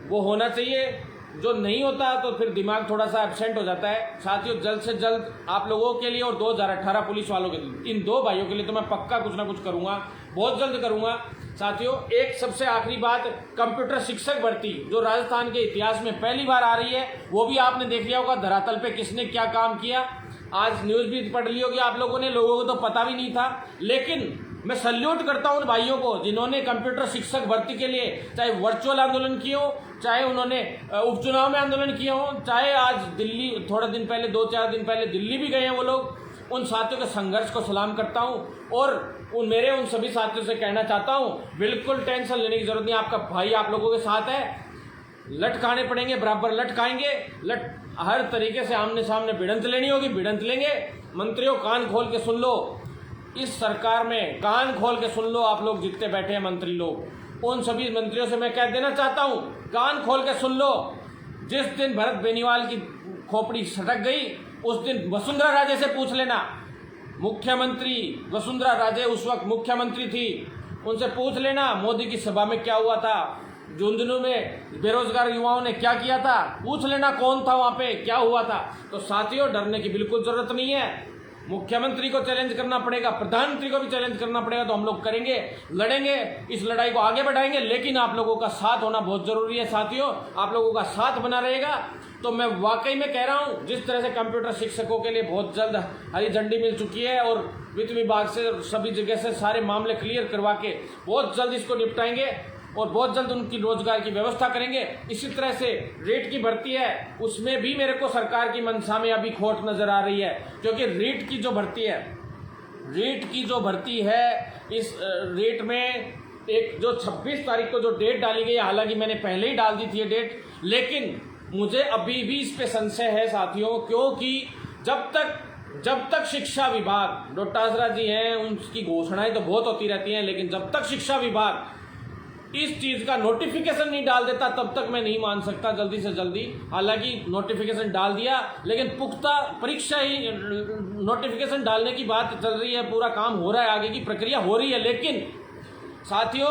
S1: वो होना चाहिए, जो नहीं होता तो फिर दिमाग थोड़ा सा एब्सेंट हो जाता है। साथियों जल्द से जल्द आप लोगों के लिए और 2018 पुलिस वालों के लिए, इन 2 भाइयों के लिए तो मैं पक्का कुछ ना कुछ करूंगा, बहुत जल्द करूंगा। साथियों एक सबसे आखिरी बात, कंप्यूटर शिक्षक भर्ती जो राजस्थान के इतिहास में पहली बार आ रही है, वो भी आपने देख लिया होगा धरातल पे किसने क्या काम किया। आज न्यूज़ भी पढ़ ली होगी आप लोगों ने, लोगों को तो पता भी नहीं था। लेकिन मैं सल्यूट करता हूं उन भाइयों को जिन्होंने कंप्यूटर शिक्षक भर्ती के लिए चाहे वर्चुअल आंदोलन किए हो, चाहे उन्होंने उपचुनाव में आंदोलन किए हो, चाहे आज दिल्ली थोड़े दिन पहले 2-4 दिन पहले दिल्ली भी गए हैं वो लोग। उन साथियों के संघर्ष को सलाम करता हूं और उन सभी साथियों से कहना चाहता हूं, बिल्कुल टेंशन लेने की जरूरत नहीं, आपका भाई आप लोगों के साथ है। लट खाने पड़ेंगे, बराबर लट खाएंगे, हर तरीके से आमने सामने भिड़ंत लेनी होगी, भिड़ंत लेंगे। मंत्रियों कान खोल के सुन लो, इस सरकार में कान खोल के सुन लो, आप लोग जितने बैठे हैं मंत्री लोग, उन सभी मंत्रियों से मैं कह देना चाहता हूं, कान खोल के सुन लो। जिस दिन भरत बेनीवाल की खोपड़ी सटक गई, उस दिन वसुंधरा राजे से पूछ लेना। मुख्यमंत्री वसुंधरा राजे उस वक्त मुख्यमंत्री थी, उनसे पूछ लेना मोदी की सभा में क्या हुआ था, झुंझुनू में बेरोजगार युवाओं ने क्या किया था, पूछ लेना कौन था वहां पे, क्या हुआ था। तो साथियों डरने की बिल्कुल जरूरत नहीं है। मुख्यमंत्री को चैलेंज करना पड़ेगा, प्रधानमंत्री को भी चैलेंज करना पड़ेगा, तो हम लोग करेंगे, लड़ेंगे, इस लड़ाई को आगे बढ़ाएंगे। लेकिन आप लोगों का साथ होना बहुत जरूरी है साथियों, आप लोगों का साथ बना रहेगा तो मैं वाकई में कह रहा हूं, जिस तरह से कंप्यूटर शिक्षकों के लिए बहुत जल्द हरी झंडी मिल चुकी है और वित्त विभाग से सभी जगह से सारे मामले क्लियर करवा के बहुत जल्द इसको निपटाएंगे और बहुत जल्द उनकी रोजगार की व्यवस्था करेंगे। इसी तरह से रेट की भर्ती है, उसमें भी मेरे को सरकार की मंशा में अभी खोट नजर आ रही है, क्योंकि रेट की जो भर्ती है, इस रेट में एक जो 26 तारीख को जो डेट डाली गई, हालांकि मैंने पहले ही डाल दी थी ये डेट, लेकिन मुझे अभी भी इस पे संशय है साथियों, क्योंकि जब तक शिक्षा विभाग, डोटासरा जी हैं, उनकी घोषणाएं तो बहुत होती रहती हैं, लेकिन जब तक शिक्षा विभाग इस चीज का नोटिफिकेशन नहीं डाल देता तब तक मैं नहीं मान सकता जल्दी से जल्दी। हालांकि नोटिफिकेशन डाल दिया, लेकिन पुख्ता परीक्षा ही, नोटिफिकेशन डालने की बात चल रही है, पूरा काम हो रहा है, आगे की प्रक्रिया हो रही है। लेकिन साथियों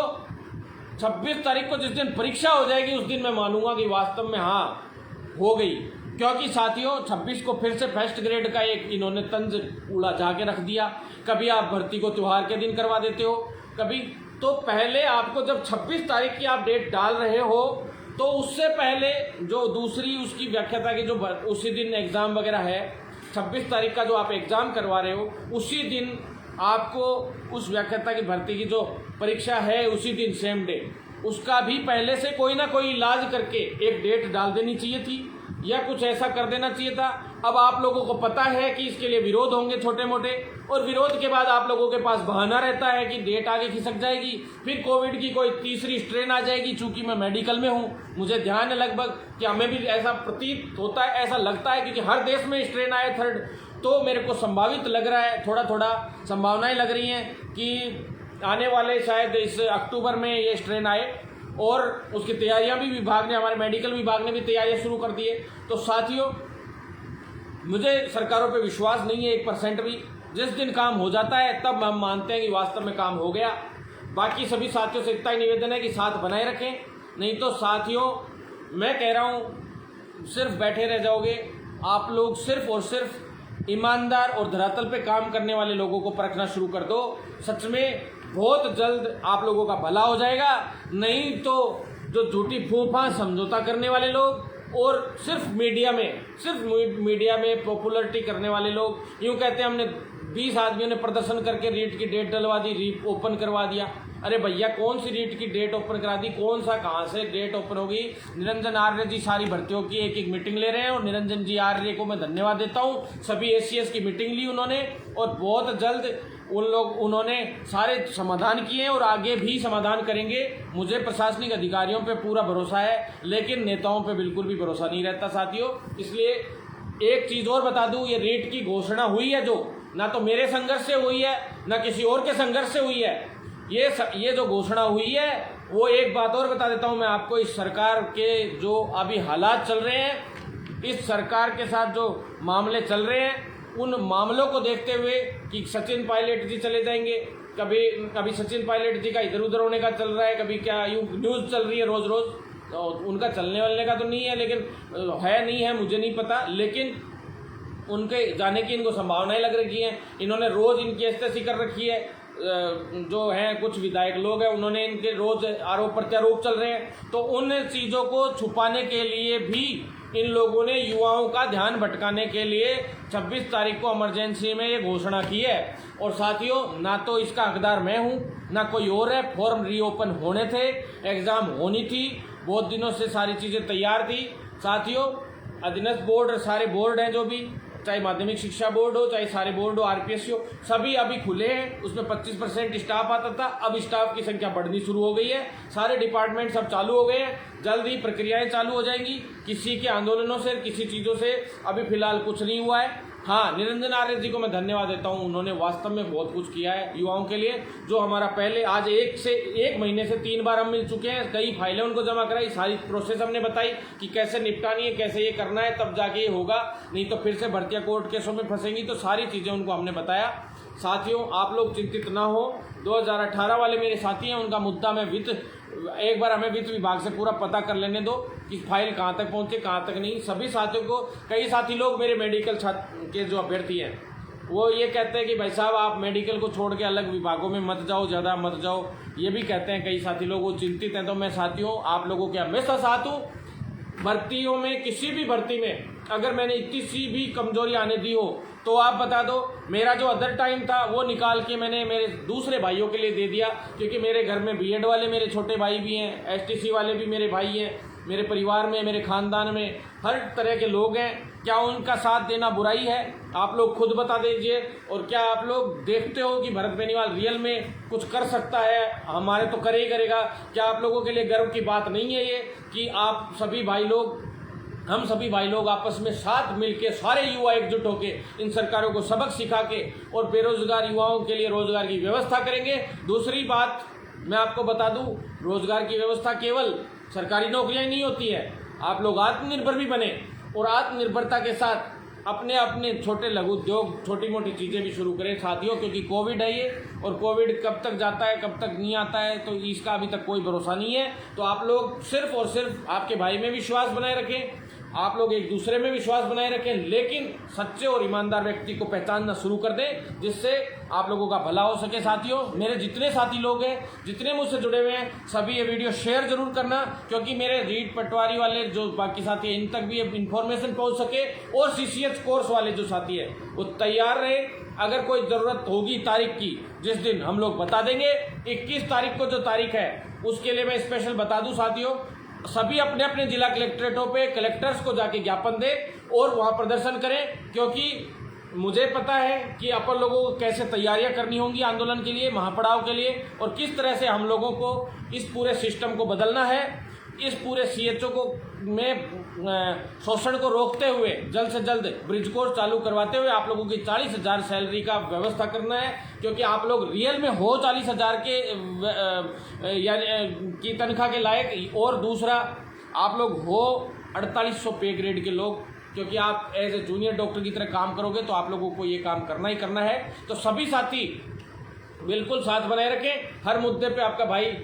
S1: 26 तारीख को जिस दिन परीक्षा हो जाएगी, उस दिन मैं मानूंगा कि वास्तव में हाँ हो गई, क्योंकि साथियों 26 को फिर से फर्स्ट ग्रेड का एक इन्होंने तंज उड़ा जाके रख दिया। कभी आप भर्ती को त्योहार के दिन करवा देते हो, कभी तो पहले आपको जब 26 तारीख की आप डेट डाल रहे हो, तो उससे पहले जो दूसरी उसकी व्याख्या था कि जो उसी दिन एग्ज़ाम वगैरह है, 26 तारीख का जो आप एग्ज़ाम करवा रहे हो, उसी दिन आपको उस व्याख्याता की भर्ती की जो परीक्षा है उसी दिन सेम डे, उसका भी पहले से कोई ना कोई इलाज करके एक डेट डाल देनी चाहिए थी, या कुछ ऐसा कर देना चाहिए था। अब आप लोगों को पता है कि इसके लिए विरोध होंगे छोटे मोटे, और विरोध के बाद आप लोगों के पास बहाना रहता है कि डेट आगे खिसक जाएगी, फिर कोविड की कोई तीसरी स्ट्रेन आ जाएगी। चूंकि मैं मेडिकल में हूँ, मुझे ध्यान है लगभग कि हमें भी ऐसा प्रतीत होता है, ऐसा लगता है, क्योंकि हर देश में स्ट्रेन आए थर्ड, तो मेरे को संभावित लग रहा है, थोड़ा थोड़ा संभावनाएं लग रही हैं कि आने वाले शायद इस अक्टूबर में ये स्ट्रेन आए, और उसकी तैयारियां भी विभाग ने, हमारे मेडिकल विभाग ने भी तैयारियां शुरू कर दी है। तो साथियों, मुझे सरकारों पे विश्वास नहीं है 1% भी। जिस दिन काम हो जाता है तब हम मानते हैं कि वास्तव में काम हो गया। बाकी सभी साथियों से इतना ही निवेदन है कि साथ बनाए रखें, नहीं तो साथियों मैं कह रहा हूँ सिर्फ बैठे रह जाओगे आप लोग। सिर्फ और सिर्फ ईमानदार और धरातल पे काम करने वाले लोगों को परखना शुरू कर दो। सच में बहुत जल्द आप लोगों का भला हो जाएगा। नहीं तो जो झूठी फूफा समझौता करने वाले लोग और सिर्फ मीडिया में पॉपुलरिटी करने वाले लोग, यूँ कहते हैं हमने 20 आदमियों ने प्रदर्शन करके रीट की डेट डलवा दी, रीट ओपन करवा दिया। अरे भैया, कौन सी रीट की डेट ओपन करा दी? कौन सा कहाँ से डेट ओपन होगी? निरंजन आर्य जी सारी भर्तियों की एक एक मीटिंग ले रहे हैं, और निरंजन जी आर्य को मैं धन्यवाद देता हूँ। सभी ACS की मीटिंग ली उन्होंने, और बहुत जल्द उन्होंने सारे समाधान किए और आगे भी समाधान करेंगे। मुझे प्रशासनिक अधिकारियों पे पूरा भरोसा है, लेकिन नेताओं पे बिल्कुल भी भरोसा नहीं रहता साथियों। इसलिए एक चीज़ और बता दूं, ये रेट की घोषणा हुई है जो, ना तो मेरे संघर्ष से हुई है ना किसी और के संघर्ष से हुई है। ये जो घोषणा हुई है, वो एक बात और बता देता हूं मैं आपको, इस सरकार के जो अभी हालात चल रहे हैं, इस सरकार के साथ जो मामले चल रहे हैं, उन मामलों को देखते हुए कि सचिन पायलट जी चले जाएंगे, कभी सचिन पायलट जी का इधर उधर होने का चल रहा है, कभी क्या यूँ न्यूज़ चल रही है रोज़ रोज़, तो उनका चलने वालने का तो नहीं है, लेकिन है नहीं है मुझे नहीं पता, लेकिन उनके जाने की इनको संभावनाएं लग रखी हैं। इन्होंने रोज़ इनकी एस्टेसी कर रखी है, जो हैं कुछ विधायक लोग हैं, उन्होंने इनके रोज़ आरोप प्रत्यारोप चल रहे हैं। तो उन चीज़ों को छुपाने के लिए भी इन लोगों ने युवाओं का ध्यान भटकाने के लिए 26 तारीख को इमरजेंसी में ये घोषणा की है। और साथियों, ना तो इसका हकदार मैं हूँ ना कोई और है। फॉर्म रीओपन होने थे, एग्ज़ाम होनी थी, बहुत दिनों से सारी चीज़ें तैयार थी साथियों। अधीनस्थ बोर्ड, सारे बोर्ड हैं जो भी, चाहे माध्यमिक शिक्षा बोर्ड हो, चाहे सारे बोर्ड हो, RPSC हो, सभी अभी खुले हैं। उसमें 25% स्टाफ आता था, अब स्टाफ की संख्या बढ़नी शुरू हो गई है। सारे डिपार्टमेंट सब चालू हो गए हैं, जल्द ही प्रक्रियाएं चालू हो जाएंगी। किसी के आंदोलनों से, किसी चीज़ों से अभी फिलहाल कुछ नहीं हुआ है। हाँ, निरंजन आर्य जी को मैं धन्यवाद देता हूँ, उन्होंने वास्तव में बहुत कुछ किया है युवाओं के लिए। जो हमारा पहले आज एक महीने से 3 बार हम मिल चुके हैं, कई फाइलें उनको जमा कराई, सारी प्रोसेस हमने बताई कि कैसे निपटानी है, कैसे ये करना है, तब जाके ये होगा, नहीं तो फिर से भर्तियाँ कोर्ट केसों में फंसेंगी। तो सारी चीज़ें उनको हमने बताया। साथियों, आप लोग चिंतित ना हो, 2018 वाले मेरे साथी हैं, उनका मुद्दा में एक बार हमें वित्त विभाग से पूरा पता कर लेने दो कि फाइल कहाँ तक पहुँचे, कहाँ तक नहीं। सभी साथियों को, कई साथी लोग मेरे मेडिकल छात्र के जो अभ्यर्थी हैं, वो ये कहते हैं कि भाई साहब आप मेडिकल को छोड़ के अलग विभागों में मत जाओ, ज़्यादा मत जाओ, ये भी कहते हैं कई साथी लोग, वो चिंतित हैं। तो मैं साथियों आप लोगों के हमेशा साथ हूँ। भर्तियों में, किसी भी भर्ती में अगर मैंने इतनी सी भी कमजोरी आने दी हो तो आप बता दो। मेरा जो अदर टाइम था वो निकाल के मैंने मेरे दूसरे भाइयों के लिए दे दिया, क्योंकि मेरे घर में BEd वाले मेरे छोटे भाई भी हैं, STC वाले भी मेरे भाई हैं, मेरे परिवार में, मेरे ख़ानदान में हर तरह के लोग हैं। क्या उनका साथ देना बुराई है? आप लोग खुद बता दीजिए। और क्या आप लोग देखते हो कि भरत बेनीवाल रियल में कुछ कर सकता है? हमारे तो करे ही करेगा। क्या आप लोगों के लिए गर्व की बात नहीं है ये कि आप सभी भाई लोग, हम सभी भाई लोग आपस में साथ मिलके, सारे युवा एकजुट होके इन सरकारों को सबक सिखा के और बेरोजगार युवाओं के लिए रोजगार की व्यवस्था करेंगे। दूसरी बात मैं आपको बता दूं, रोजगार की व्यवस्था केवल सरकारी नौकरियां नहीं होती है, आप लोग आत्मनिर्भर भी बने और आत्मनिर्भरता के साथ अपने अपने छोटे लघु उद्योग, छोटी मोटी चीज़ें भी शुरू करें साथियों, क्योंकि कोविड है ये, और कोविड कब तक जाता है कब तक नहीं आता है तो इसका अभी तक कोई भरोसा नहीं है। तो आप लोग सिर्फ और सिर्फ आपके भाई में विश्वास बनाए रखें, आप लोग एक दूसरे में विश्वास बनाए रखें, लेकिन सच्चे और ईमानदार व्यक्ति को पहचानना शुरू कर दें, जिससे आप लोगों का भला हो सके। साथियों, मेरे जितने साथी लोग हैं, जितने मुझसे जुड़े हुए हैं, सभी ये वीडियो शेयर जरूर करना, क्योंकि मेरे रीट पटवारी वाले जो बाकी साथी हैं इन तक भी इन्फॉर्मेशन पहुंच सके, और CCH कोर्स वाले जो साथी हैं वो तैयार रहे। अगर कोई ज़रूरत होगी तारीख की, जिस दिन हम लोग बता देंगे। 21 तारीख को जो तारीख है उसके लिए मैं स्पेशल बता दूं साथियों, सभी अपने अपने जिला कलेक्ट्रेटों पे कलेक्टर्स को जाके ज्ञापन दें और वहाँ प्रदर्शन करें, क्योंकि मुझे पता है कि अपन लोगों को कैसे तैयारियां करनी होंगी आंदोलन के लिए, महापड़ाव के लिए, और किस तरह से हम लोगों को इस पूरे सिस्टम को बदलना है। इस पूरे CHO को में शोषण को रोकते हुए जल्द से जल्द ब्रिज कोर्स चालू करवाते हुए आप लोगों की 40,000 सैलरी का व्यवस्था करना है, क्योंकि आप लोग रियल में हो 40,000 के की तनख्वाह के लायक, और दूसरा आप लोग हो 4800 पे ग्रेड के लोग, क्योंकि आप एज ए जूनियर डॉक्टर की तरह काम करोगे तो आप लोगों को ये काम करना ही करना है। तो सभी साथी बिल्कुल साथ बनाए रखें। हर मुद्दे पे आपका भाई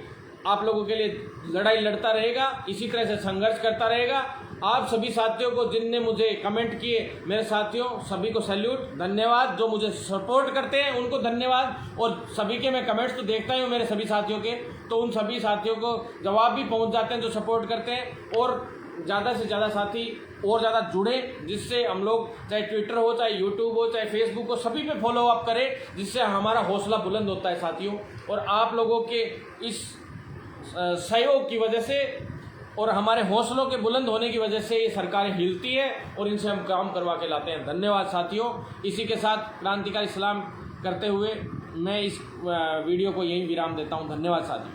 S1: आप लोगों के लिए लड़ाई लड़ता रहेगा, इसी तरह से संघर्ष करता रहेगा। आप सभी साथियों को जिनने मुझे कमेंट किए, मेरे साथियों सभी को सैल्यूट, धन्यवाद। जो मुझे सपोर्ट करते हैं उनको धन्यवाद, और सभी के मैं कमेंट्स तो देखता ही हूँ मेरे सभी साथियों के, तो उन सभी साथियों को जवाब भी पहुँच जाते हैं जो सपोर्ट करते हैं। और ज़्यादा से ज़्यादा साथी और ज़्यादा जुड़े, जिससे हम लोग चाहे ट्विटर हो, चाहे यूट्यूब हो, चाहे फेसबुक हो, सभी पे फॉलो अप करें, जिससे हमारा हौसला बुलंद होता है साथियों। और आप लोगों के इस सहयोग की वजह से और हमारे हौसलों के बुलंद होने की वजह से ये सरकारें हिलती है और इनसे हम काम करवा के लाते हैं। धन्यवाद साथियों। इसी के साथ क्रांतिकारी सलाम करते हुए मैं इस वीडियो को यहीं विराम देता हूँ। धन्यवाद साथियों।